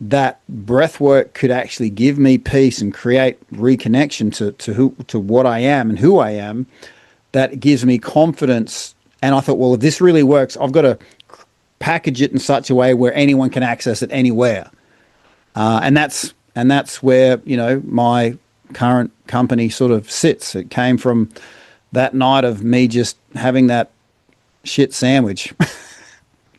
that breath work could actually give me peace and create reconnection to what I am and who I am, that gives me confidence. And I thought, well, if this really works, I've got to package it in such a way where anyone can access it anywhere. And that's where, you know, my current company sort of sits. It came from that night of me just having that shit sandwich.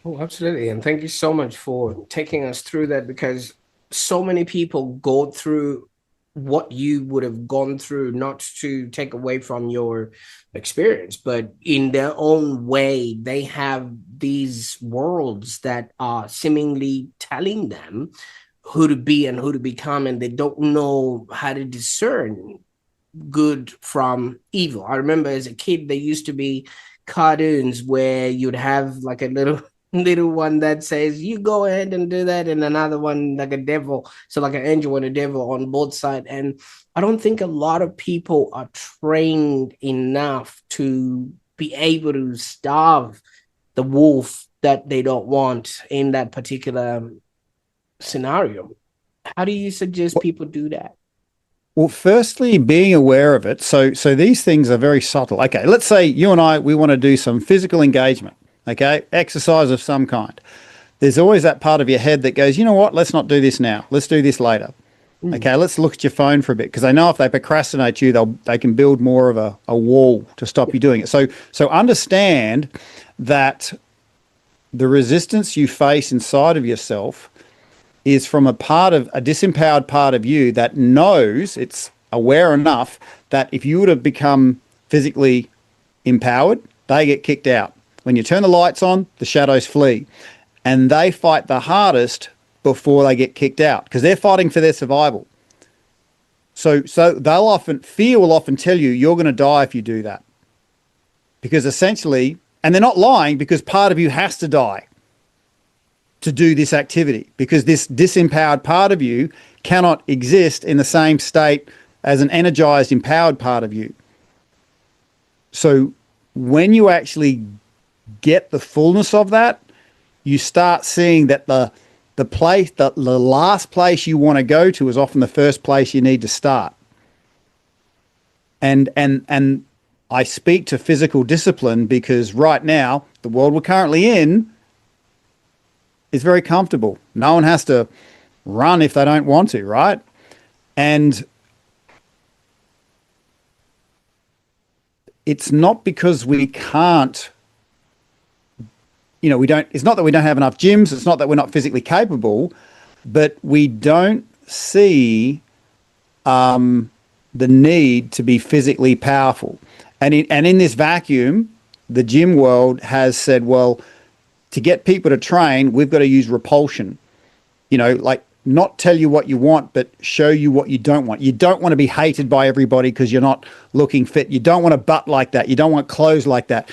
Oh, absolutely. And thank you so much for taking us through that, because so many people go through what you would have gone through, not to take away from your experience, but in their own way, they have these worlds that are seemingly telling them who to be and who to become, and they don't know how to discern good from evil. I remember as a kid, there used to be cartoons where you'd have like a little one that says, you go ahead and do that, and another one like a devil, so like an angel and a devil on both sides. And I don't think a lot of people are trained enough to be able to starve the wolf that they don't want in that particular scenario. How do you suggest people do that? Well, firstly, being aware of it. So these things are very subtle. Okay, let's say you and I, we want to do some physical engagement. Okay, exercise of some kind. There's always that part of your head that goes, you know what, let's not do this now. Let's do this later. Okay, let's look at your phone for a bit, because they know if they procrastinate you, they can build more of a wall to stop you doing it. So understand that the resistance you face inside of yourself is from a disempowered part of you that knows, it's aware enough that if you were to become physically empowered, they get kicked out. When you turn the lights on, the shadows flee. And they fight the hardest before they get kicked out, because they're fighting for their survival. So fear will often tell you you're going to die if you do that. Because essentially, and they're not lying, because part of you has to die to do this activity, because this disempowered part of you cannot exist in the same state as an energized, empowered part of you. So when you actually get the fullness of that, you start seeing that the last place you want to go to is often the first place you need to start. And I speak to physical discipline because right now, the world we're currently in is very comfortable. No one has to run if they don't want to, right? And it's not because we can't, it's not that we don't have enough gyms. It's not that we're not physically capable, but we don't see the need to be physically powerful. And in this vacuum, the gym world has said, well, to get people to train, we've got to use repulsion. Like not tell you what you want, but show you what you don't want. You don't want to be hated by everybody because you're not looking fit. You don't want a butt like that. You don't want clothes like that.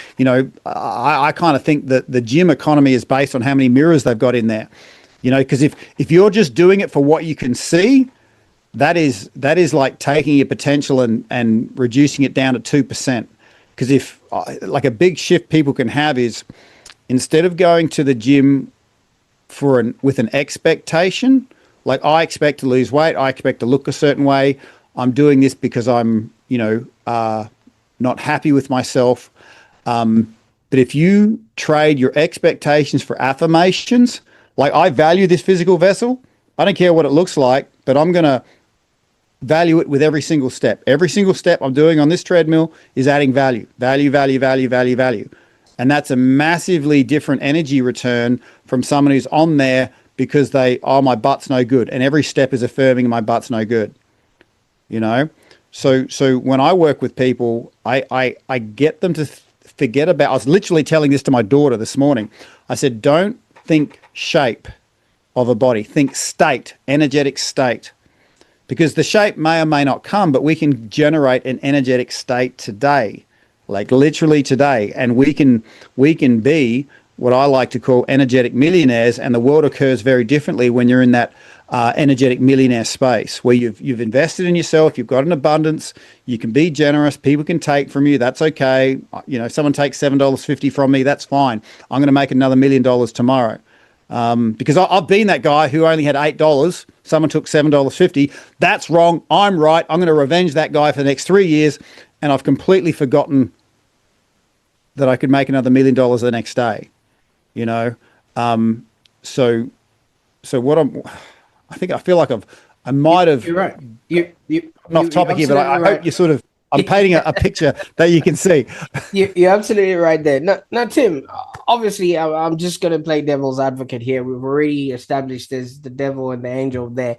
I kind of think that the gym economy is based on how many mirrors they've got in there. Because if you're just doing it for what you can see, that is like taking your potential and reducing it down to 2%. Because if like a big shift people can have is, instead of going to the gym with an expectation, like I expect to lose weight, I expect to look a certain way, I'm doing this because I'm, not happy with myself. But if you trade your expectations for affirmations, like I value this physical vessel, I don't care what it looks like, but I'm going to value it with every single step. Every single step I'm doing on this treadmill is adding value. And that's a massively different energy return from someone who's on there because my butt's no good. And every step is affirming my butt's no good. So when I work with people, I get them to forget about, I was literally telling this to my daughter this morning. I said, don't think shape of a body, think state, energetic state. because the shape may or may not come, but we can generate an energetic state today, like literally today, and we can be what I like to call energetic millionaires. And the world occurs very differently when you're in that energetic millionaire space, where you've invested in yourself, you've got an abundance, you can be generous, people can take from you, that's okay. If someone takes $7.50 from me, that's fine. I'm going to make another $1 million tomorrow. Because I've been that guy who only had $8. Someone took $7.50. That's wrong. I'm right. I'm going to revenge that guy for the next 3 years. And I've completely forgotten that I could make another $1 million the next day. So what I feel like I might have. You're right. I'm off topic here, but I hope you sort of. I'm painting a picture that you can see. You're absolutely right there. Now, Tim, obviously, I'm just going to play devil's advocate here. We've already established there's the devil and the angel there.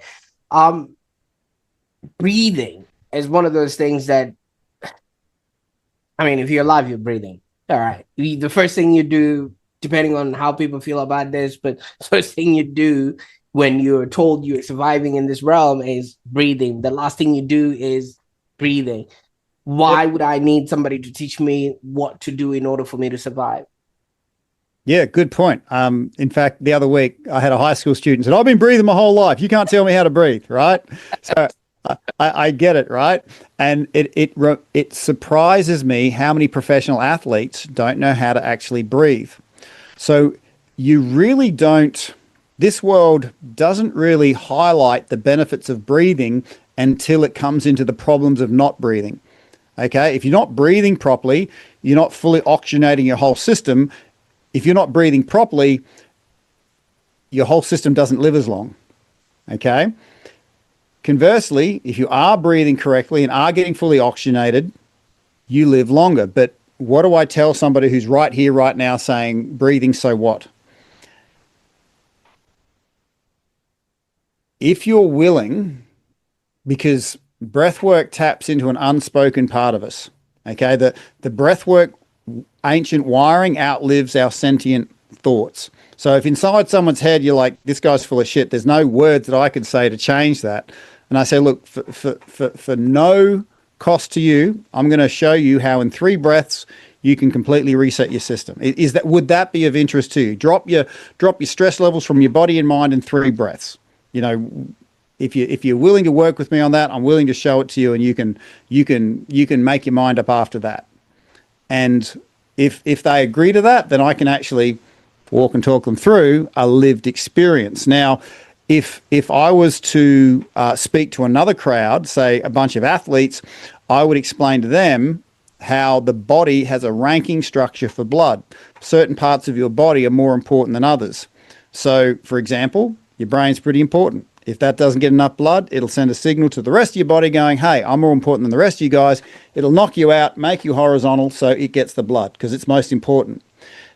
Breathing is one of those things that, if you're alive, you're breathing. All right. The first thing you do, depending on how people feel about this, but first thing you do when you're told you're surviving in this realm is breathing. The last thing you do is breathing. Why would I need somebody to teach me what to do in order for me to survive? Yeah, good point. In fact, the other week I had a high school student said, I've been breathing my whole life. You can't tell me how to breathe, right? So I get it, right? And it surprises me how many professional athletes don't know how to actually breathe. So you really don't, this world doesn't really highlight the benefits of breathing until it comes into the problems of not breathing. Okay, if you're not breathing properly, you're not fully oxygenating your whole system. If you're not breathing properly, your whole system doesn't live as long. Okay. Conversely, if you are breathing correctly and are getting fully oxygenated, you live longer. But what do I tell somebody who's right here, right now saying, breathing, so what? If you're willing, because breathwork taps into an unspoken part of us. Okay, the breathwork ancient wiring outlives our sentient thoughts. So if inside someone's head you're like, this guy's full of shit, there's no words that I can say to change that. And I say, look, for no cost to you, I'm going to show you how in 3 breaths you can completely reset your system. Would that be of interest to you? Drop your stress levels from your body and mind in 3 breaths. If you're willing to work with me on that, I'm willing to show it to you, and you can make your mind up after that. And if they agree to that, then I can actually walk and talk them through a lived experience. Now, if I was to speak to another crowd, say a bunch of athletes, I would explain to them how the body has a ranking structure for blood. Certain parts of your body are more important than others. So, for example, your brain's pretty important. If that doesn't get enough blood, it'll send a signal to the rest of your body going, hey, I'm more important than the rest of you guys. It'll knock you out, make you horizontal, so it gets the blood because it's most important.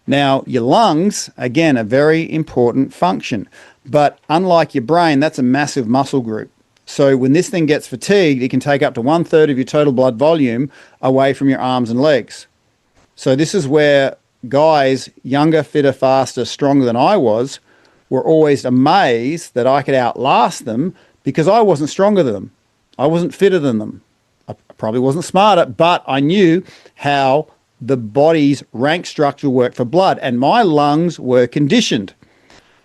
Now, your lungs, again, a very important function. But unlike your brain, that's a massive muscle group. So when this thing gets fatigued, it can take up to 1/3 of your total blood volume away from your arms and legs. So this is where guys, younger, fitter, faster, stronger than I was, were always amazed that I could outlast them because I wasn't stronger than them. I wasn't fitter than them. I probably wasn't smarter, but I knew how the body's rank structure worked for blood, and my lungs were conditioned.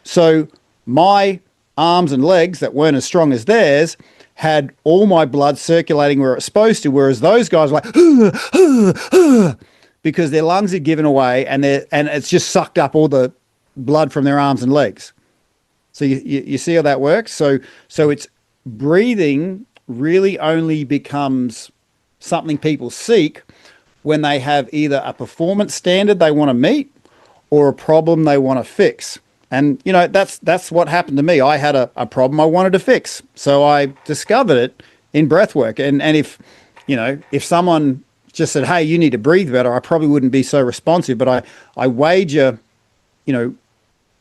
So my arms and legs that weren't as strong as theirs had all my blood circulating where it's supposed to, whereas those guys were like, because their lungs had given away and it's just sucked up all the blood from their arms and legs. So you see how that works? So it's breathing really only becomes something people seek when they have either a performance standard they want to meet or a problem they want to fix. And, that's what happened to me. I had a problem I wanted to fix. So I discovered it in breathwork. And if someone just said, hey, you need to breathe better, I probably wouldn't be so responsive. But I wager,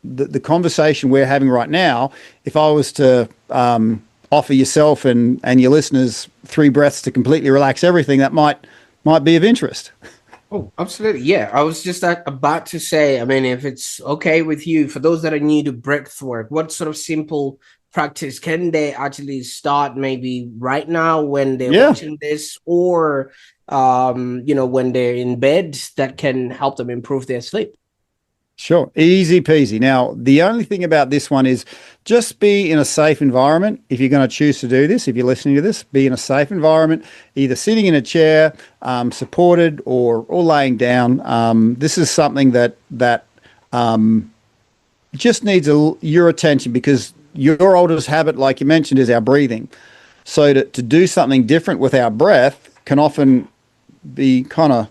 the conversation we're having right now, if I was to offer yourself and your listeners 3 breaths to completely relax everything, that might be of interest. Oh, absolutely. Yeah. I was just about to say, if it's okay with you, for those that are new to breathwork, what sort of simple practice, can they actually start maybe right now when they're Yeah. watching this, or when they're in bed, that can help them improve their sleep? Sure. Easy peasy. Now, the only thing about this one is just be in a safe environment. If you're going to choose to do this, if you're listening to this, be in a safe environment, either sitting in a chair, supported, or laying down. This is something that just needs your attention, because your oldest habit, like you mentioned, is our breathing. So to do something different with our breath can often be kind of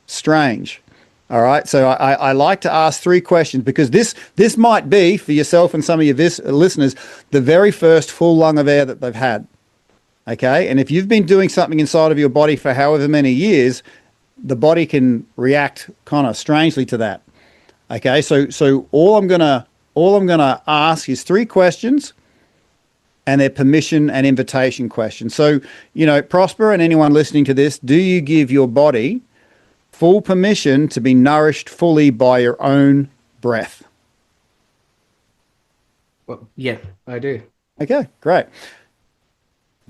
strange. All right. So I like to ask 3 questions, because this might be, for yourself and some of your listeners, the very first full lung of air that they've had. Okay. And if you've been doing something inside of your body for however many years, the body can react kind of strangely to that. Okay. So all I'm gonna ask is 3 questions, and they're permission and invitation questions. So, Prosper and anyone listening to this, do you give your body full permission to be nourished fully by your own breath? Well, yeah, I do. Okay, great.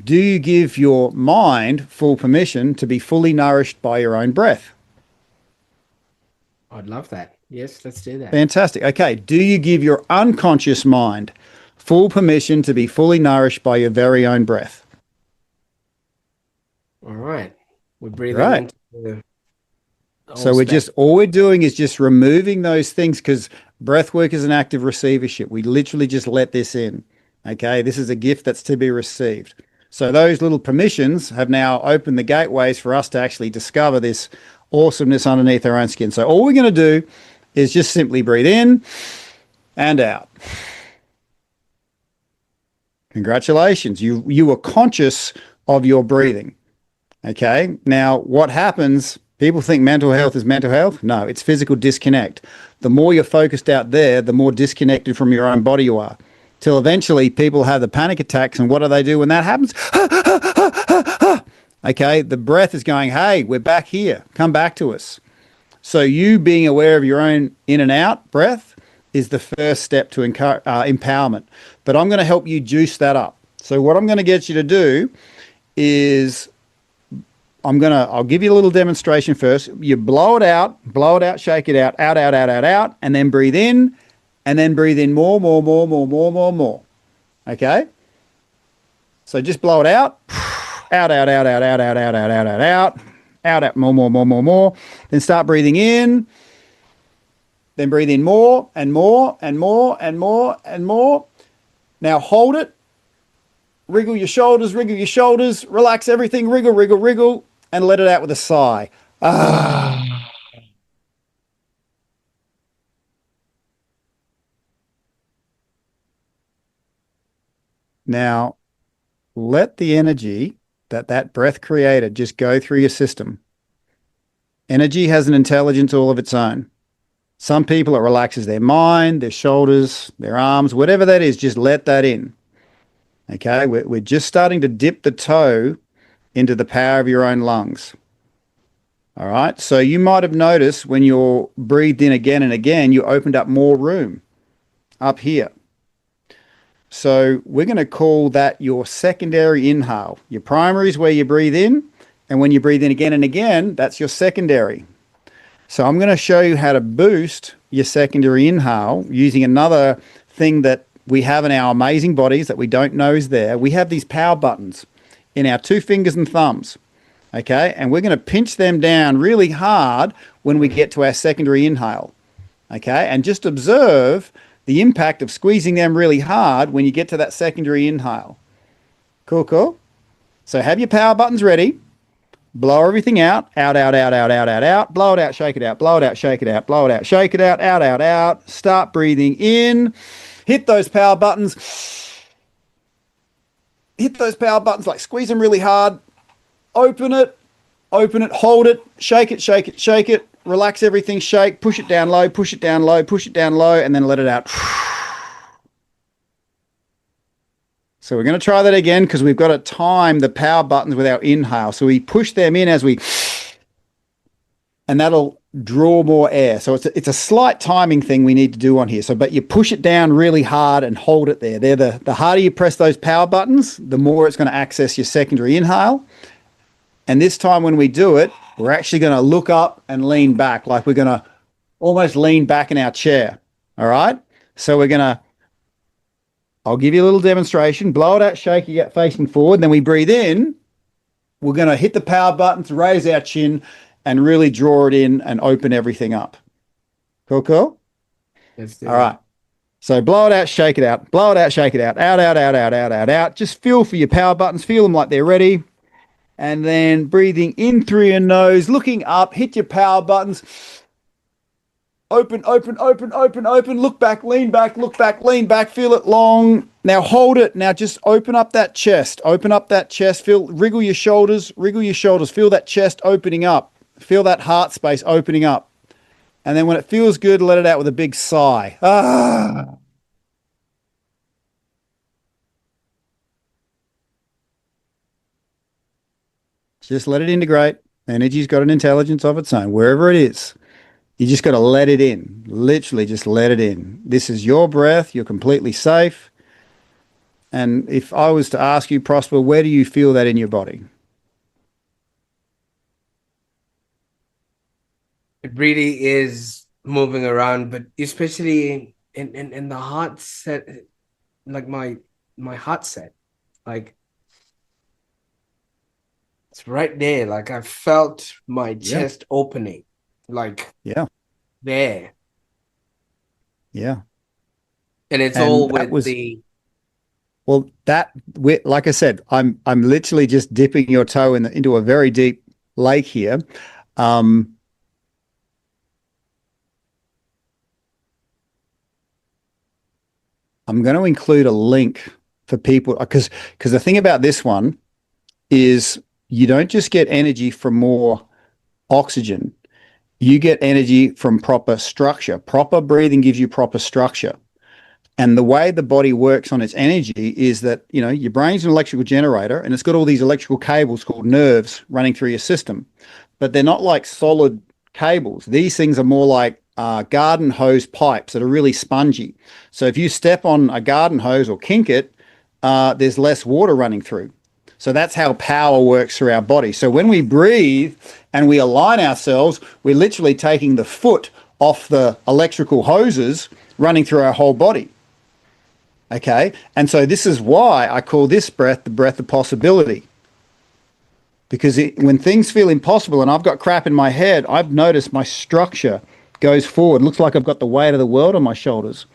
Do you give your mind full permission to be fully nourished by your own breath? I'd love that. Yes, let's do that. Fantastic. Okay, do you give your unconscious mind full permission to be fully nourished by your very own breath? All right. We're breathing Right. into the So all we're doing is just removing those things, because breathwork is an act of receivership. We literally just let this in. Okay, this is a gift that's to be received. So those little permissions have now opened the gateways for us to actually discover this awesomeness underneath our own skin. So all we're going to do is just simply breathe in and out. Congratulations, you were conscious of your breathing. Okay, now what happens? People think mental health is mental health. No, it's physical disconnect. The more you're focused out there, the more disconnected from your own body you are. Till eventually people have the panic attacks, and what do they do when that happens? Okay, the breath is going, hey, we're back here. Come back to us. So you being aware of your own in and out breath is the first step to empowerment. But I'm going to help you juice that up. So what I'm going to get you to do is I'll give you a little demonstration first. You blow it out, shake it out, out, and then breathe in, and then breathe in more. Okay? So just blow it out, out, more. Then start breathing in, then breathe in more and more. Now hold it, wriggle your shoulders, relax everything, wriggle, and let it out with a sigh. Now, let the energy that breath created just go through your system. Energy has an intelligence all of its own. Some people, it relaxes their mind, their shoulders, their arms, whatever that is, just let that in. Okay, we're just starting to dip the toe into the power of your own lungs. All right, so you might have noticed when you're breathed in again and again, you opened up more room up here. So we're going to call that your secondary inhale. Your primary is where you breathe in, and when you breathe in again and again, that's your secondary. So I'm going to show you how to boost your secondary inhale using another thing that we have in our amazing bodies that we don't know is there. We have these power buttons in our 2 fingers and thumbs. Okay, and we're going to pinch them down really hard when we get to our secondary inhale. Okay, and just observe the impact of squeezing them really hard when you get to that secondary inhale. Cool. So have your power buttons ready. Blow everything out. Out. Blow it out, shake it out. Blow it out, shake it out. Blow it out, shake it out. Out. Start breathing in. Hit those power buttons. Like squeeze them really hard. Open it, hold it, shake it, relax everything, shake, push it down low, and then let it out. So we're going to try that again, because we've got to time the power buttons with our inhale. So we push them in as we and that'll draw more air. So it's a slight timing thing we need to do on here. So, but you push it down really hard and hold it there. The harder you press those power buttons, the more it's going to access your secondary inhale. And this time when we do it, we're actually going to look up and lean back, like we're going to almost lean back in our chair. All right. So I'll give you a little demonstration. Blow it out, shake, you get facing forward. Then we breathe in. We're going to hit the power buttons, raise our chin, and really draw it in and open everything up. Cool, cool? Let's do All right. So blow it out, shake it out. Blow it out, shake it out. Out, out, out, out, out, out, out. Just feel for your power buttons. Feel them like they're ready. And then breathing in through your nose, looking up, hit your power buttons. Open, open, open, open, open. Look back, lean back, look back, lean back. Feel it long. Now hold it. Now just open up that chest. Open up that chest. Wriggle your shoulders. Wriggle your shoulders. Feel that chest opening up. Feel that heart space opening up. And then when it feels good, let it out with a big sigh. Ah. Just let it integrate. Energy's got an intelligence of its own, wherever it is. You just got to let it in. Literally just let it in. This is your breath. You're completely safe. And if I was to ask you, Prosper, where do you feel that in your body? It really is moving around, but especially in the heart set, like my heart set, like it's right there. Like I felt my chest opening, like there. Yeah. And it's all with the. Well, like I said, I'm literally just dipping your toe into a very deep lake here. I'm going to include a link for people because the thing about this one is you don't just get energy from more oxygen. You get energy from proper structure. Proper breathing gives you proper structure. And the way the body works on its energy is that, your brain's an electrical generator and it's got all these electrical cables called nerves running through your system. But they're not like solid cables. These things are more like garden hose pipes that are really spongy. So if you step on a garden hose or kink it, there's less water running through. So that's how power works through our body. So when we breathe and we align ourselves, we're literally taking the foot off the electrical hoses running through our whole body. Okay. And so this is why I call this breath the breath of possibility. Because when things feel impossible and I've got crap in my head, I've noticed my structure goes forward. Looks like I've got the weight of the world on my shoulders.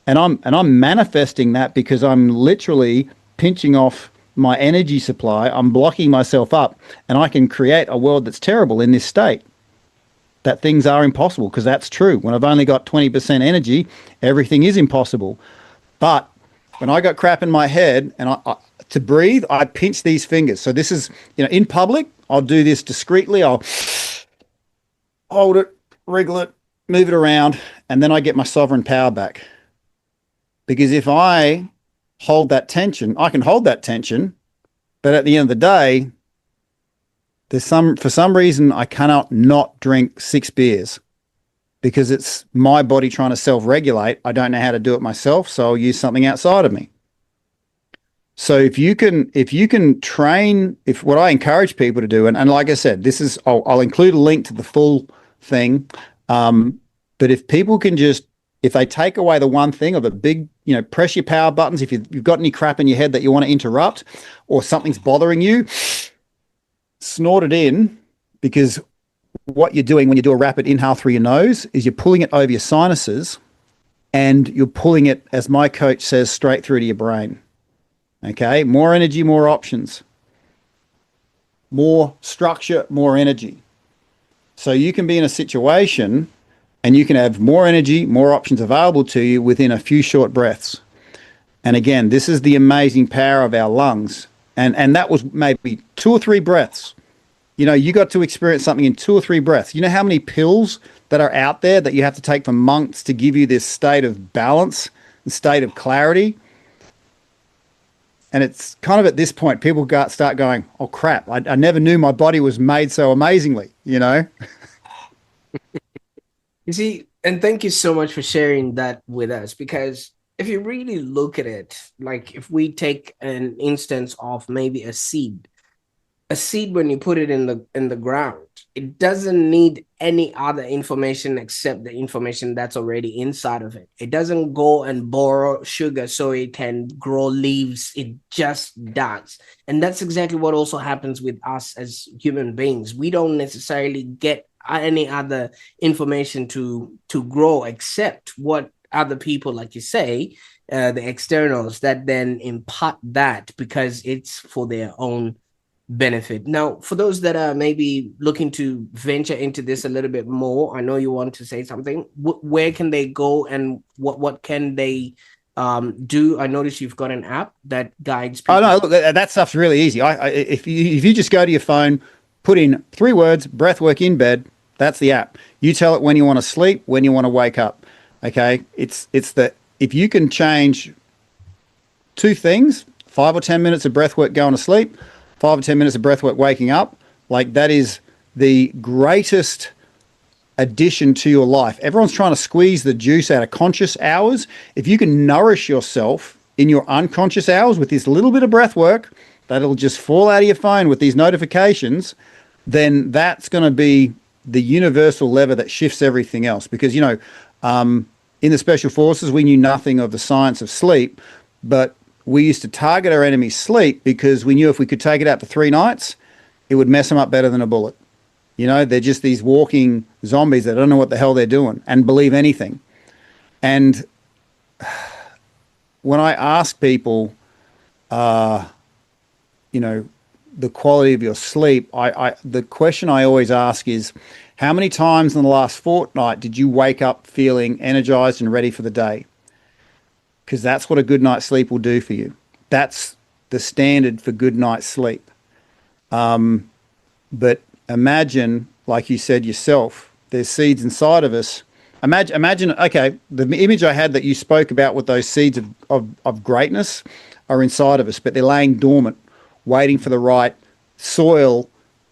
And I'm manifesting that because I'm literally pinching off my energy supply. I'm blocking myself up and I can create a world that's terrible in this state. That things are impossible, because that's true. When I've only got 20% energy, everything is impossible. But when I got crap in my head and to breathe, I pinch these fingers. So this is, in public, I'll do this discreetly. I'll hold it, wriggle it, move it around, and then I get my sovereign power back. Because if I hold that tension, I can hold that tension, but at the end of the day, for some reason, I cannot not drink 6 beers because it's my body trying to self-regulate. I don't know how to do it myself, so I'll use something outside of me. So if you can train, if what I encourage people to do, and like I said, I'll include a link to the full thing. But if people can if they take away the one thing of a big, press your power buttons, if you've got any crap in your head that you want to interrupt or something's bothering you, snort it in, because what you're doing when you do a rapid inhale through your nose is you're pulling it over your sinuses and you're pulling it, as my coach says, straight through to your brain. Okay, more energy, more options, more structure, more energy. So you can be in a situation and you can have more energy, more options available to you within a few short breaths. And again, this is the amazing power of our lungs. And that was maybe 2 or 3 breaths. You got to experience something in 2 or 3 breaths. You know how many pills that are out there that you have to take for months to give you this state of balance and state of clarity? And it's kind of at this point, people start going, oh, crap, I never knew my body was made so amazingly, You see, and thank you so much for sharing that with us, because if you really look at it, like if we take an instance of maybe a seed, when you put it in the ground, it doesn't need any other information except the information that's already inside of it. It doesn't go and borrow sugar so it can grow leaves. It just does. And that's exactly what also happens with us as human beings. We don't necessarily get any other information to grow except what other people, like you say, the externals, that then impart that because it's for their own benefit. Now, for those that are maybe looking to venture into this a little bit more, I know you want to say something. Where can they go, and what can they do? I notice you've got an app that guides Oh people. no, look, that stuff's really easy. If you just go to your phone, put in 3 words, breathwork in bed, that's the app. You tell it when you want to sleep, when you want to wake up. Okay, it's the if you can change 2 things, 5 or 10 minutes of breathwork going to sleep, 5 or 10 minutes of breathwork waking up, like that is the greatest addition to your life. Everyone's trying to squeeze the juice out of conscious hours. If you can nourish yourself in your unconscious hours with this little bit of breath work that'll just fall out of your phone with these notifications, then that's going to be the universal lever that shifts everything else. Because, in the special forces, we knew nothing of the science of sleep, but we used to target our enemy's sleep because we knew if we could take it out for 3 nights, it would mess them up better than a bullet. They're just these walking zombies that don't know what the hell they're doing and believe anything. And when I ask people, you know, the quality of your sleep, the question I always ask is, how many times in the last fortnight did you wake up feeling energized and ready for the day? Because that's what a good night's sleep will do for you. That's the standard for good night's sleep. But imagine, like you said yourself, there's seeds inside of us. Imagine, okay, the image I had that you spoke about with those seeds of greatness are inside of us, but they're laying dormant, waiting for the right soil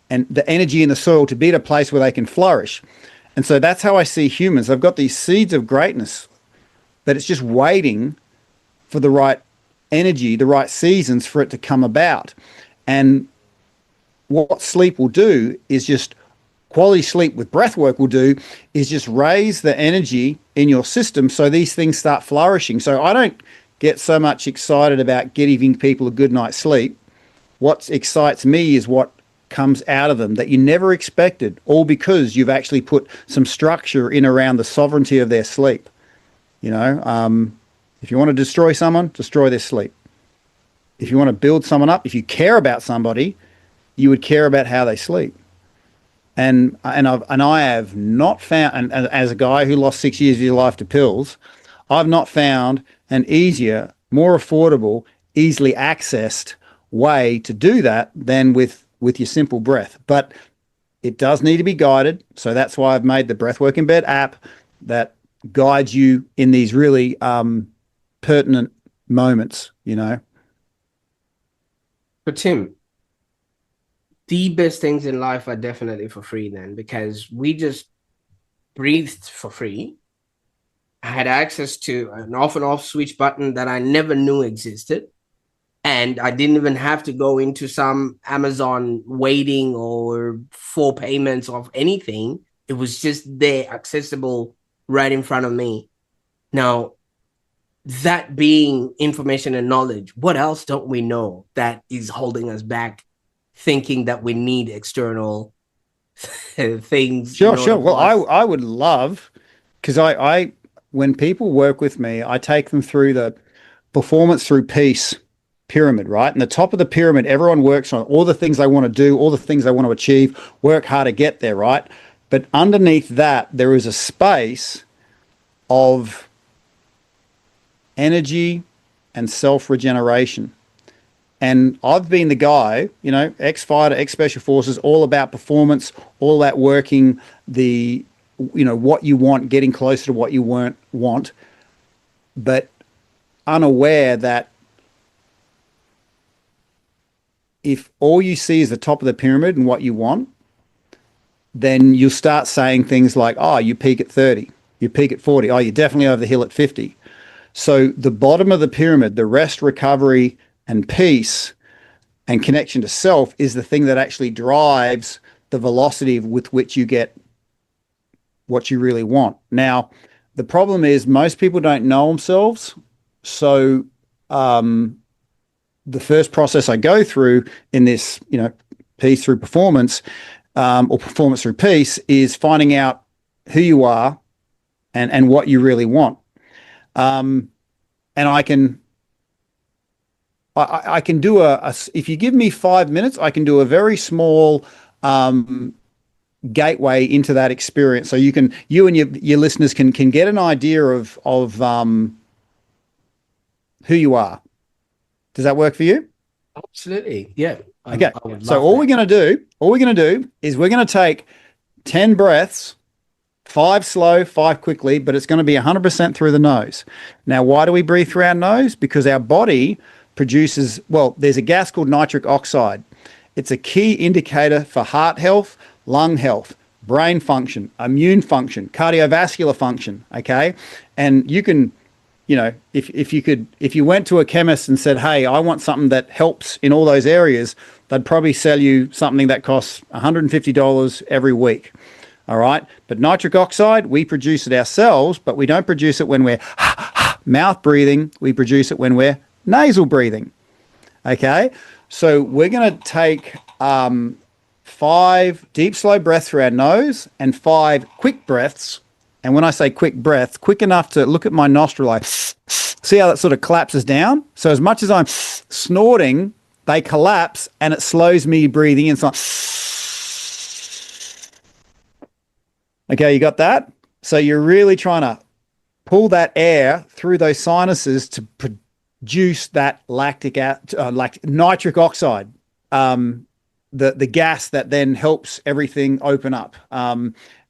and the energy in the soil to be at a place where they can flourish. And so that's how I see humans. They've got these seeds of greatness, but it's just waiting for the right energy, the right seasons for it to come about. And what sleep will do is just quality sleep with breath work will do is just raise the energy in your system so these things start flourishing. So I don't get so much excited about giving people a good night's sleep. What excites me is what comes out of them that you never expected, all because you've actually put some structure in around the sovereignty of their sleep. If you want to destroy someone, destroy their sleep. If you want to build someone up, if you care about somebody, you would care about how they sleep. And I have not found, and as a guy who lost 6 years of his life to pills, I've not found an easier, more affordable, easily accessed way to do that than with your simple breath. But it does need to be guided. So that's why I've made the Breathwork in Bed app that guides you in these really pertinent moments. But Tim, the best things in life are definitely for free then, because we just breathed for free. I had access to an off and off switch button that I never knew existed. And I didn't even have to go into some Amazon waiting or for payments of anything. It was just there, accessible right in front of me. Now, that being information and knowledge, what else don't we know that is holding us back, thinking that we need external things in Sure, order sure. Well, for us? I would love, because I when people work with me, I take them through the performance through peace pyramid, right? And the top of the pyramid, everyone works on all the things they want to do, all the things they want to achieve, work hard to get there, right? But underneath that, there is a space of energy and self regeneration. And I've been the guy, ex-fighter, ex-special forces, all about performance, all that working what you want, getting closer to what you want, but unaware that if all you see is the top of the pyramid and what you want, then you'll start saying things like, oh, you peak at 30, you peak at 40, oh, you're definitely over the hill at 50. So the bottom of the pyramid, the rest, recovery, and peace and connection to self is the thing that actually drives the velocity with which you get what you really want. Now, the problem is most people don't know themselves. So the first process I go through in this, peace through performance, or performance through peace, is finding out who you are and what you really want. And I can do if you give me 5 minutes, I can do a very small gateway into that experience. So you and your listeners can get an idea of who you are. Does that work for you? Absolutely. Yeah. Okay. So all we're going to do is we're going to take 10 breaths, 5 slow, 5 quickly, but it's going to be 100% through the nose. Now, why do we breathe through our nose? Because our body produces, there's a gas called nitric oxide. It's a key indicator for heart health, lung health, brain function, immune function, cardiovascular function. Okay. And you can, if you went to a chemist and said, hey, I want something that helps in all those areas, they'd probably sell you something that costs $150 every week. All right. But nitric oxide, we produce it ourselves, but we don't produce it when we're mouth breathing. We produce it when we're nasal breathing. Okay. So we're going to take 5 deep, slow breaths through our nose and 5 quick breaths. And when I say quick breaths, quick enough to look at my nostril, like, see how that sort of collapses down? So as much as I'm snorting, they collapse and it slows me breathing in. It's like, okay, you got that? So you're really trying to pull that air through those sinuses to produce that nitric oxide, the gas that then helps everything open up.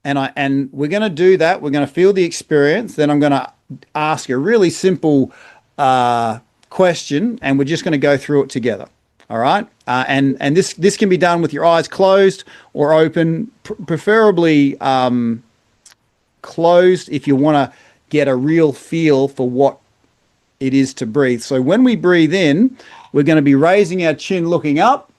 And we're going to do that. We're going to feel the experience. Then I'm going to ask a really simple question, and we're just going to go through it together. All right. And this can be done with your eyes closed or open, preferably closed if you want to get a real feel for what it is to breathe. So when we breathe in, we're going to be raising our chin, looking up.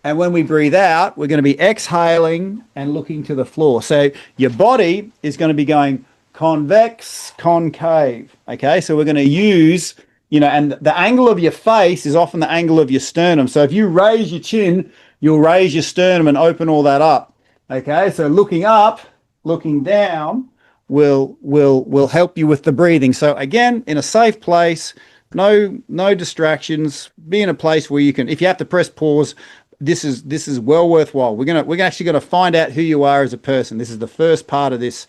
And when we breathe out, we're going to be exhaling and looking to the floor. So your body is going to be going convex, concave. Okay, so we're going to use, and the angle of your face is often the angle of your sternum. So if you raise your chin, you'll raise your sternum and open all that up. Okay, so looking up, looking down will help you with the breathing. So again, in a safe place, no distractions. Be in a place where you can, if you have to press pause, this is well worthwhile. We're actually going to find out who you are as a person. This is the first part of this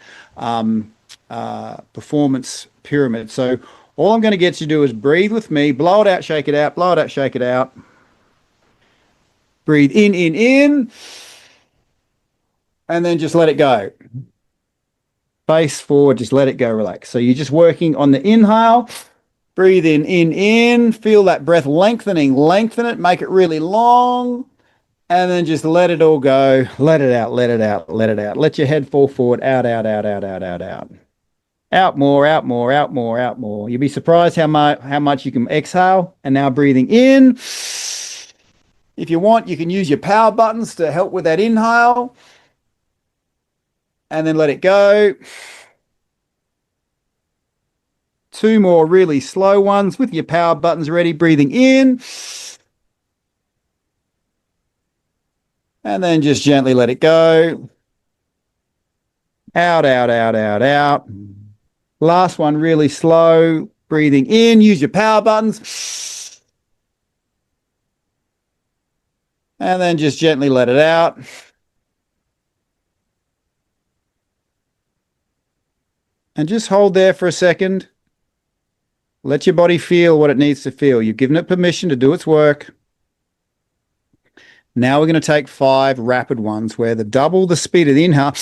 performance pyramid. So all I'm going to get you to do is breathe with me, blow it out, shake it out, blow it out, shake it out. Breathe in, and then just let it go. Face forward, just let it go, relax. So you're just working on the inhale. Breathe in, feel that breath lengthening, lengthen it, make it really long. And then just let it all go. Let it out, let it out, let it out. Let your head fall forward. Out, out, out, out, out, out, out. Out more, out more, out more, out more. You'll be surprised how much you can exhale. And now breathing in. If you want, you can use your power buttons to help with that inhale. And then let it go. 2 more really slow ones with your power buttons ready. Breathing in. And then just gently let it go. Out, out, out, out, out. Last one, really slow. Breathing in. Use your power buttons. And then just gently let it out. And just hold there for a second. Let your body feel what it needs to feel. You've given it permission to do its work. Now we're going to take 5 rapid ones where double the speed of the inhale,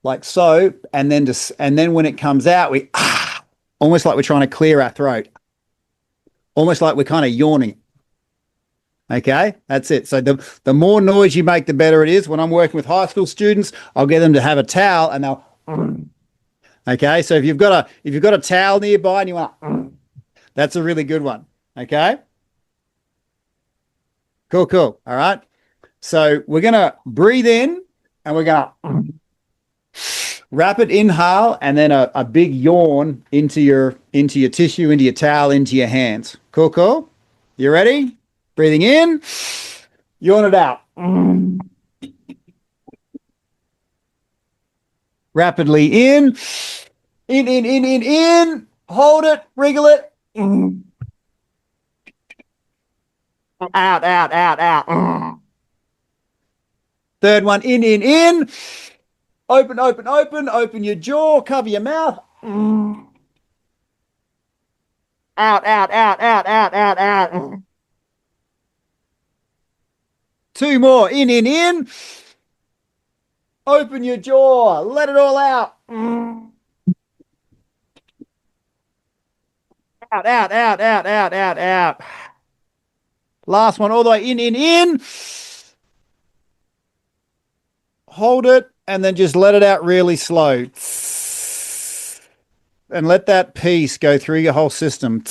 like so, and then when it comes out, we almost like we're trying to clear our throat, almost like we're kind of yawning. Okay, that's it. So the more noise you make, the better it is. When I'm working with high school students, I'll get them to have a towel and they'll. Okay, so if you've got a towel nearby and you want, that's a really good one. Okay, cool, cool. All right. So we're gonna breathe in and we're gonna rapid inhale and then a big yawn into your tissue, into your towel, into your hands. Cool, cool. You ready? Breathing in, yawn it out. Rapidly in. Hold it, wriggle it. Out. Third one, in. Open. Open your jaw, cover your mouth. Out. Two more, in. Open your jaw, let it all out. Out. Last one, all the way in. Hold it, and then just let it out really slow. And let that peace go through your whole system.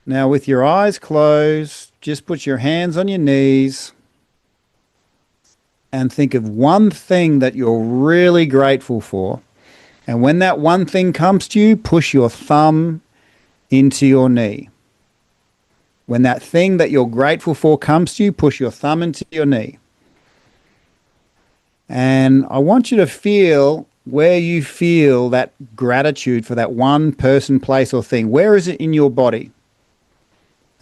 Now, with your eyes closed, just put your hands on your knees and think of one thing that you're really grateful for. And when that one thing comes to you, push your thumb into your knee. When that thing that you're grateful for comes to you, push your thumb into your knee. And I want you to feel where you feel that gratitude for that one person, place, or thing. Where is it in your body?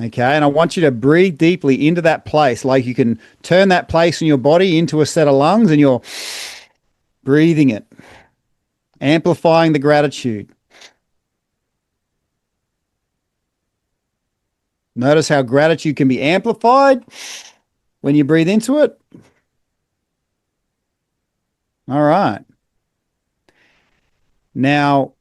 Okay, and I want you to breathe deeply into that place, like you can turn that place in your body into a set of lungs and you're breathing it, amplifying the gratitude. Notice how gratitude can be amplified when you breathe into it. All right. Now,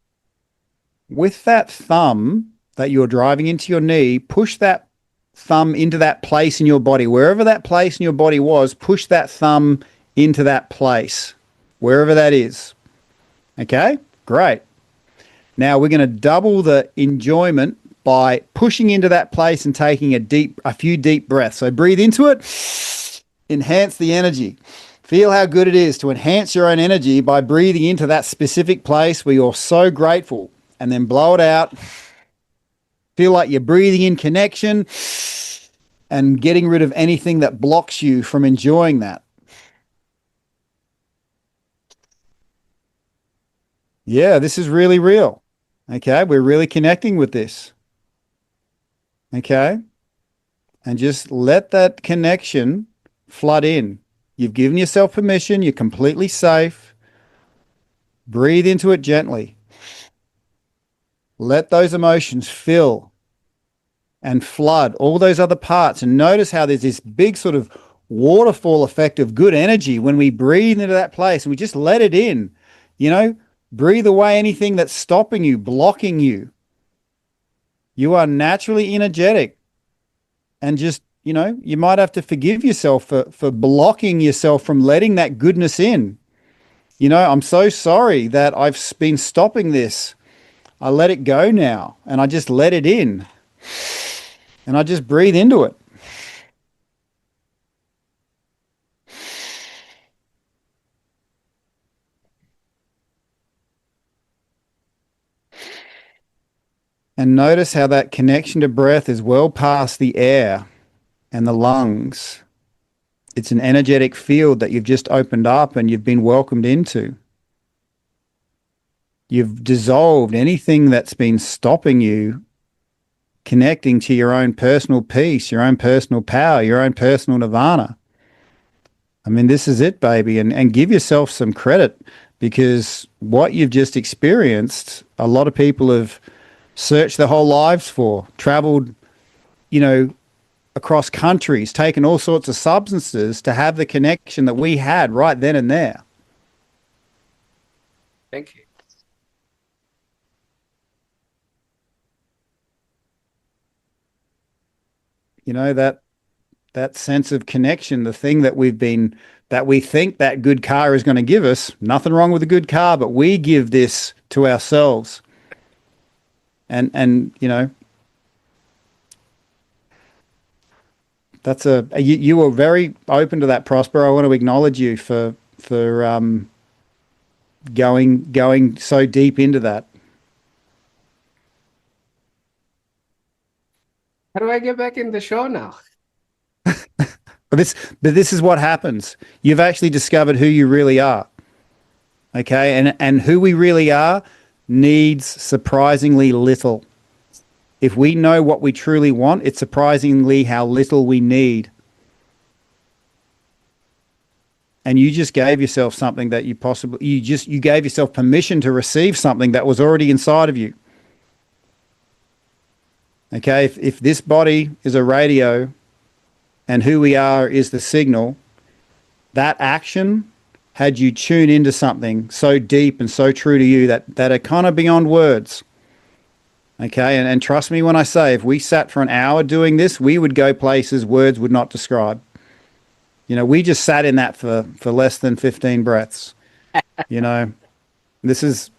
with that thumb that you're driving into your knee, push that thumb into that place in your body. Wherever that place in your body was, push that thumb into that place, wherever that is. Okay? Great. Now we're going to double the enjoyment by pushing into that place and taking a few deep breaths. So breathe into it, enhance the energy. Feel how good it is to enhance your own energy by breathing into that specific place where you're so grateful, and then blow it out. Feel like you're breathing in connection and getting rid of anything that blocks you from enjoying that. Yeah, this is really real. Okay, we're really connecting with this. Okay, and just let that connection flood in. You've given yourself permission. You're completely safe. Breathe into it gently. Let those emotions fill and flood all those other parts. And notice how there's this big sort of waterfall effect of good energy when we breathe into that place and we just let it in. You know, breathe away anything that's stopping you, blocking you. You are naturally energetic. And just, you know, you might have to forgive yourself for blocking yourself from letting that goodness in. You know, I'm so sorry that I've been stopping this. I let it go now, and I just let it in. And I just breathe into it. And notice how that connection to breath is well past the air and the lungs. It's an energetic field that you've just opened up and you've been welcomed into. You've dissolved anything that's been stopping you connecting to your own personal peace, your own personal power, your own personal nirvana. I mean, this is it, baby. And give yourself some credit, because what you've just experienced, a lot of people have searched their whole lives for, traveled, you know, across countries, taken all sorts of substances to have the connection that we had right then and there. Thank you. that sense of connection, the thing that we think that good car is going to give us. Nothing wrong with a good car, but we give this to ourselves. And that's you were very open to that, Prosper. I want to acknowledge you for going so deep into that. How do I get back in the show now? But this is what happens. You've actually discovered who you really are. Okay, and who we really are needs surprisingly little. If we know what we truly want, it's surprisingly how little we need. And you just gave yourself something that you gave yourself permission to receive something that was already inside of you. Okay, if this body is a radio and who we are is the signal, that action had you tune into something so deep and so true to you that are kind of beyond words. Okay, and trust me when I say, if we sat for an hour doing this, we would go places words would not describe. We just sat in that for less than 15 breaths. This is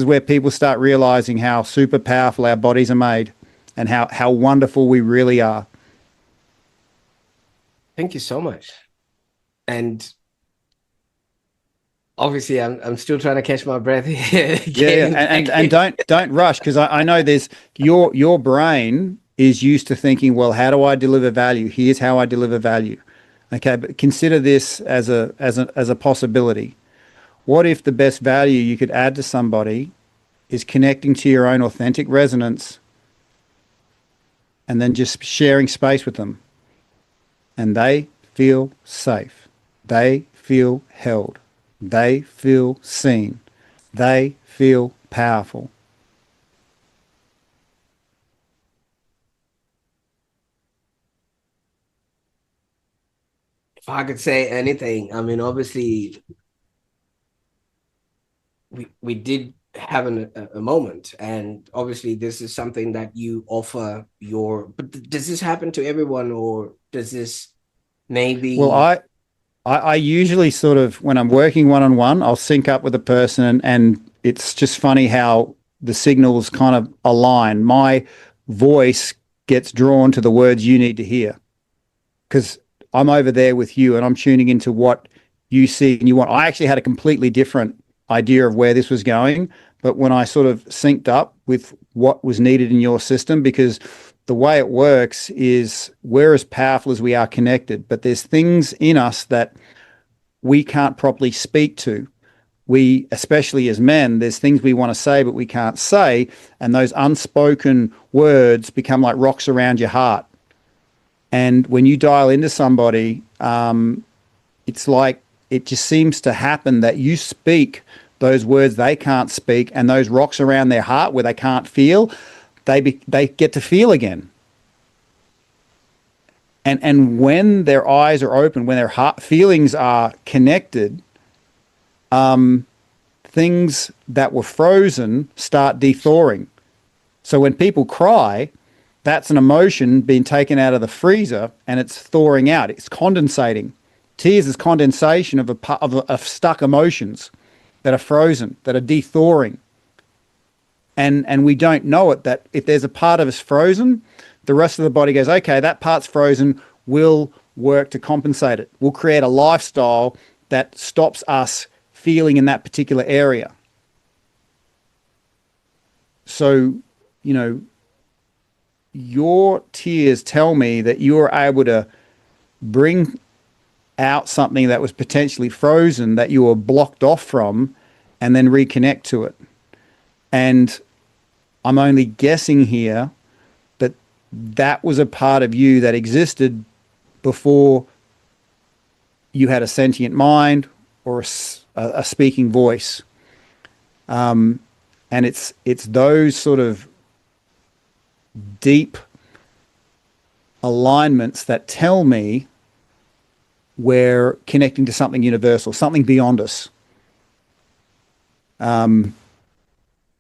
where people start realizing how super powerful our bodies are made and how wonderful we really are. Thank you so much. And obviously, I'm still trying to catch my breath here. And don't rush, because I know there's your brain is used to thinking, well, how do I deliver value? Here's how I deliver value. Okay, but consider this as a possibility. What if the best value you could add to somebody is connecting to your own authentic resonance and then just sharing space with them, and they feel safe, they feel held, they feel seen, they feel powerful. If I could say anything, I mean, obviously, we did have a moment, and obviously, this is something that you offer But does this happen to everyone, or does this maybe? Well, I usually sort of, when I'm working one-on-one, I'll sync up with a person, and it's just funny how the signals kind of align. My voice gets drawn to the words you need to hear because I'm over there with you and I'm tuning into what you see and you want. I actually had a completely different idea of where this was going, but when I sort of synced up with what was needed in your system, because the way it works is we're as powerful as we are connected, but there's things in us that we can't properly speak to. We, especially as men, there's things we want to say, but we can't say. And those unspoken words become like rocks around your heart. And when you dial into somebody, it's like it just seems to happen that you speak those words they can't speak, and those rocks around their heart where they can't feel, they get to feel again. And when their eyes are open, when their heart feelings are connected, things that were frozen start de-thawing. So when people cry, that's an emotion being taken out of the freezer and it's thawing out. It's condensating. Tears is condensation of stuck emotions that are frozen, that are de-thawing. And we don't know it, that if there's a part of us frozen, the rest of the body goes, okay, that part's frozen, we'll work to compensate it. We'll create a lifestyle that stops us feeling in that particular area. So, your tears tell me that you were able to bring out something that was potentially frozen, that you were blocked off from, and then reconnect to it. And I'm only guessing here, but that was a part of you that existed before you had a sentient mind or a speaking voice. And it's those sort of deep alignments that tell me we're connecting to something universal, something beyond us.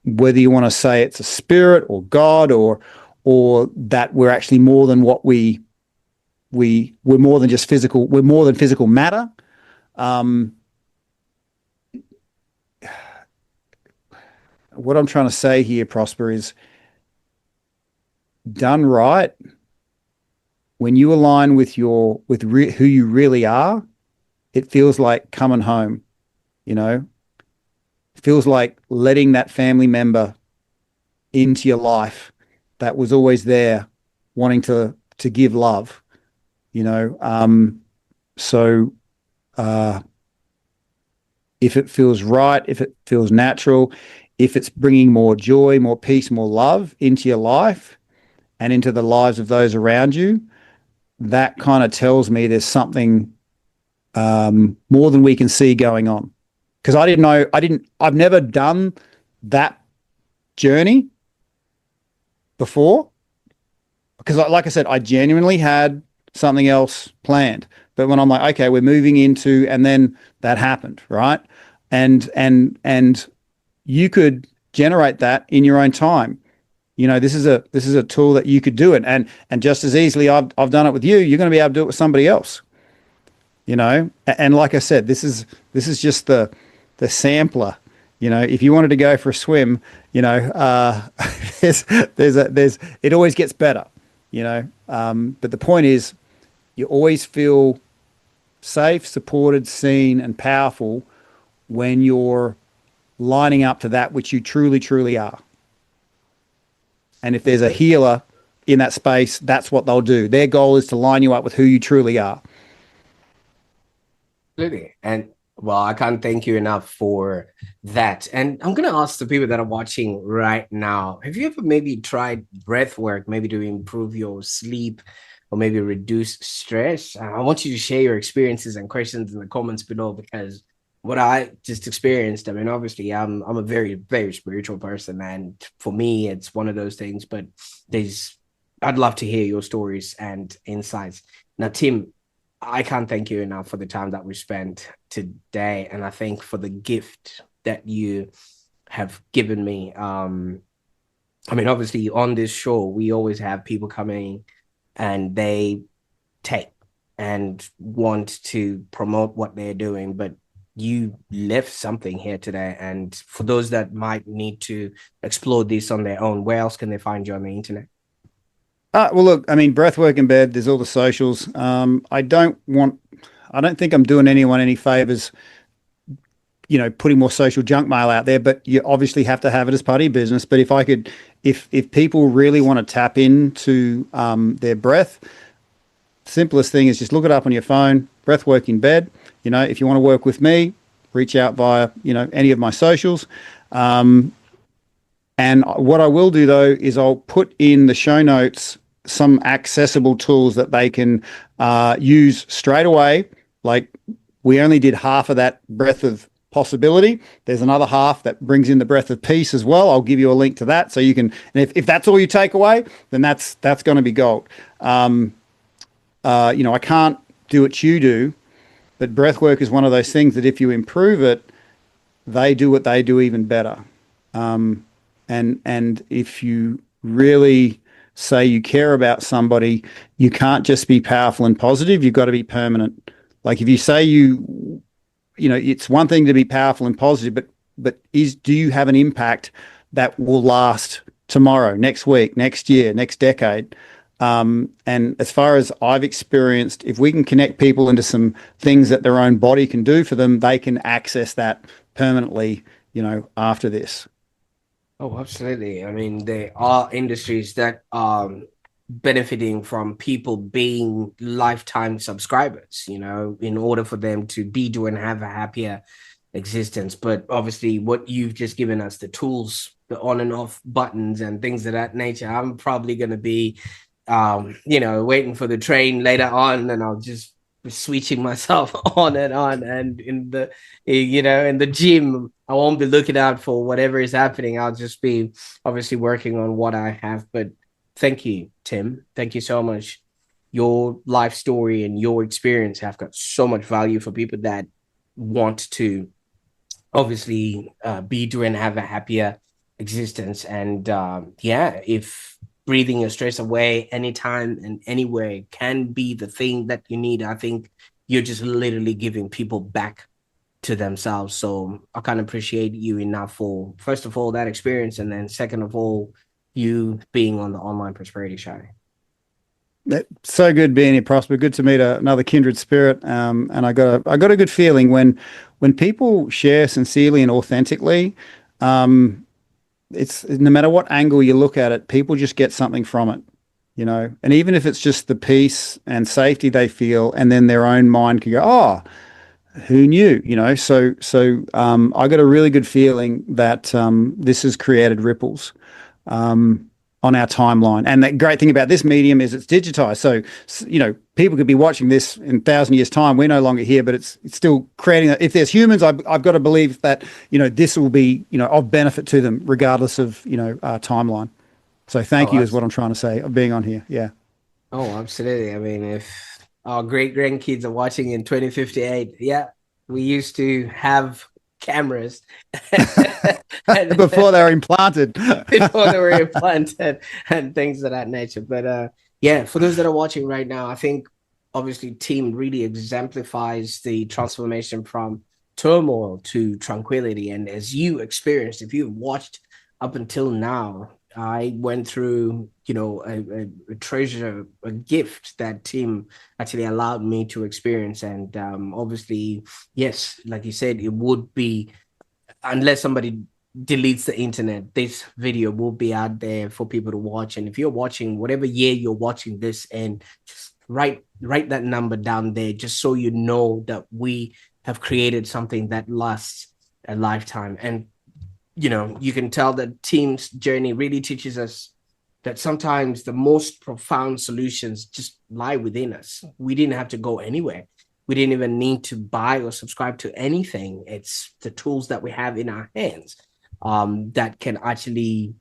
Whether you want to say it's a spirit or God or that we're actually more than what we we're more than just physical. We're more than physical matter. What I'm trying to say here, Prosper, is done right. When you align with who you really are, it feels like coming home. You know, it feels like letting that family member into your life that was always there, wanting to give love. You know, so if it feels right, if it feels natural, if it's bringing more joy, more peace, more love into your life and into the lives of those around you, that kind of tells me there's something more than we can see going on. Because I've never done that journey before. Because, like I said, I genuinely had something else planned. But when I'm like, okay, we're moving into, and then that happened, right? And you could generate that in your own time. You know, this is a tool that you could do it, and just as easily I've done it with you. You're going to be able to do it with somebody else. You know, and like I said, this is just the sampler. You know, if you wanted to go for a swim, you know, there's it always gets better. You know, but the point is, you always feel safe, supported, seen, and powerful when you're lining up to that which you truly, truly are. And if there's a healer in that space, that's what they'll do. Their goal is to line you up with who you truly are. Absolutely. And well, I can't thank you enough for that. And I'm going to ask the people that are watching right now, have you ever maybe tried breath work, maybe to improve your sleep or maybe reduce stress? I want you to share your experiences and questions in the comments below, because what I just experienced, I mean, obviously I'm a very, very spiritual person. And for me, it's one of those things, but I'd love to hear your stories and insights. Now, Tim, I can't thank you enough for the time that we spent today. And I think for the gift that you have given me. I mean, obviously on this show, we always have people coming and they take and want to promote what they're doing, but you left something here today. And for those that might need to explore this on their own, where else can they find you on the internet? Well, look, I mean, Breathwork in Bed, there's all the socials. I don't think I'm doing anyone any favors, you know, putting more social junk mail out there, but you obviously have to have it as part of your business. But if people really want to tap into their breath, simplest thing is just look it up on your phone, Breathwork in Bed. You know, if you want to work with me, reach out via, you know, any of my socials. And what I will do, though, is I'll put in the show notes some accessible tools that they can use straight away. Like, we only did half of that breath of possibility. There's another half that brings in the breath of peace as well. I'll give you a link to that, so you can. And if that's all you take away, then that's going to be gold. You know, I can't do what you do, but breath work is one of those things that if you improve it, they do what they do even better. And if you really say you care about somebody, you can't just be powerful and positive. You've got to be permanent. Like, if you say you know, it's one thing to be powerful and positive, but do you have an impact that will last tomorrow, next week, next year, next decade? And as far as I've experienced, if we can connect people into some things that their own body can do for them, they can access that permanently, you know, after this. Oh, absolutely. I mean, there are industries that are benefiting from people being lifetime subscribers, you know, in order for them to be do and have a happier existence. But obviously, what you've just given us, the tools, the on and off buttons and things of that nature, I'm probably going to be, you know, waiting for the train later on, and I'll just switching myself on, and in the, you know, in the gym I won't be looking out for whatever is happening. I'll just be obviously working on what I have. But thank you, Tim, thank you so much. Your life story and your experience have got so much value for people that want to obviously be doing have a happier existence. And yeah, if breathing your stress away anytime and anywhere can be the thing that you need, I think you're just literally giving people back to themselves. So I can't appreciate you enough for, first of all, that experience, and then second of all, you being on the Online Prosperity Show. So good being here, Prosper. Good to meet another kindred spirit. And I got a good feeling when people share sincerely and authentically. It's no matter what angle you look at it, people just get something from it, you know. And even if it's just the peace and safety they feel, and then their own mind can go, oh, who knew, you know. I got a really good feeling that this has created ripples on our timeline. And the great thing about this medium is it's digitized. So, you know, people could be watching this in 1,000 years' time. We're no longer here, but it's still creating. If there's humans, I've got to believe that, you know, this will be, you know, of benefit to them, regardless of, you know, our timeline. So thank Oh, you is what I'm trying to say of being on here. Yeah. oh, absolutely. I mean, if our great grandkids are watching in 2058, yeah, we used to have cameras and Before they were implanted. before they were implanted and things of that nature. But yeah, for those that are watching right now, I think obviously Team really exemplifies the transformation from turmoil to tranquility. And as you experienced, if you've watched up until now, I went through, you know, a treasure, a gift that Team actually allowed me to experience. And obviously, yes, like you said, it would be, unless somebody deletes the internet, this video will be out there for people to watch. And if you're watching, whatever year you're watching this, and just write that number down there, just so you know that we have created something that lasts a lifetime. And you know, you can tell that Team's journey really teaches us that sometimes the most profound solutions just lie within us. We didn't have to go anywhere. We didn't even need to buy or subscribe to anything. It's the tools that we have in our hands that can actually,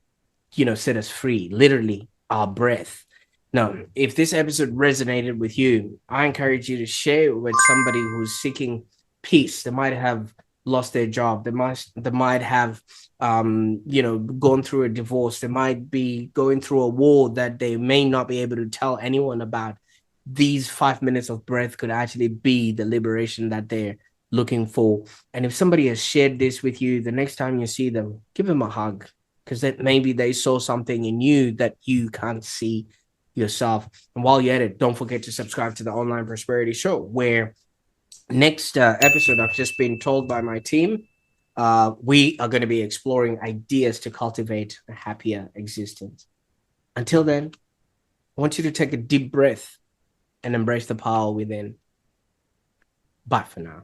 you know, set us free, literally our breath. Now, if this episode resonated with you, I encourage you to share it with somebody who's seeking peace. They might have lost their job. They might have you know, gone through a divorce. They might be going through a war that they may not be able to tell anyone about. These 5 minutes of breath could actually be the liberation that they're looking for. And if somebody has shared this with you, the next time you see them, give them a hug, because that maybe they saw something in you that you can't see yourself. And while you're at it, don't forget to subscribe to the Online Prosperity Show, where next episode, I've just been told by my team, we are going to be exploring ideas to cultivate a happier existence. Until then, I want you to take a deep breath and embrace the power within. Bye for now.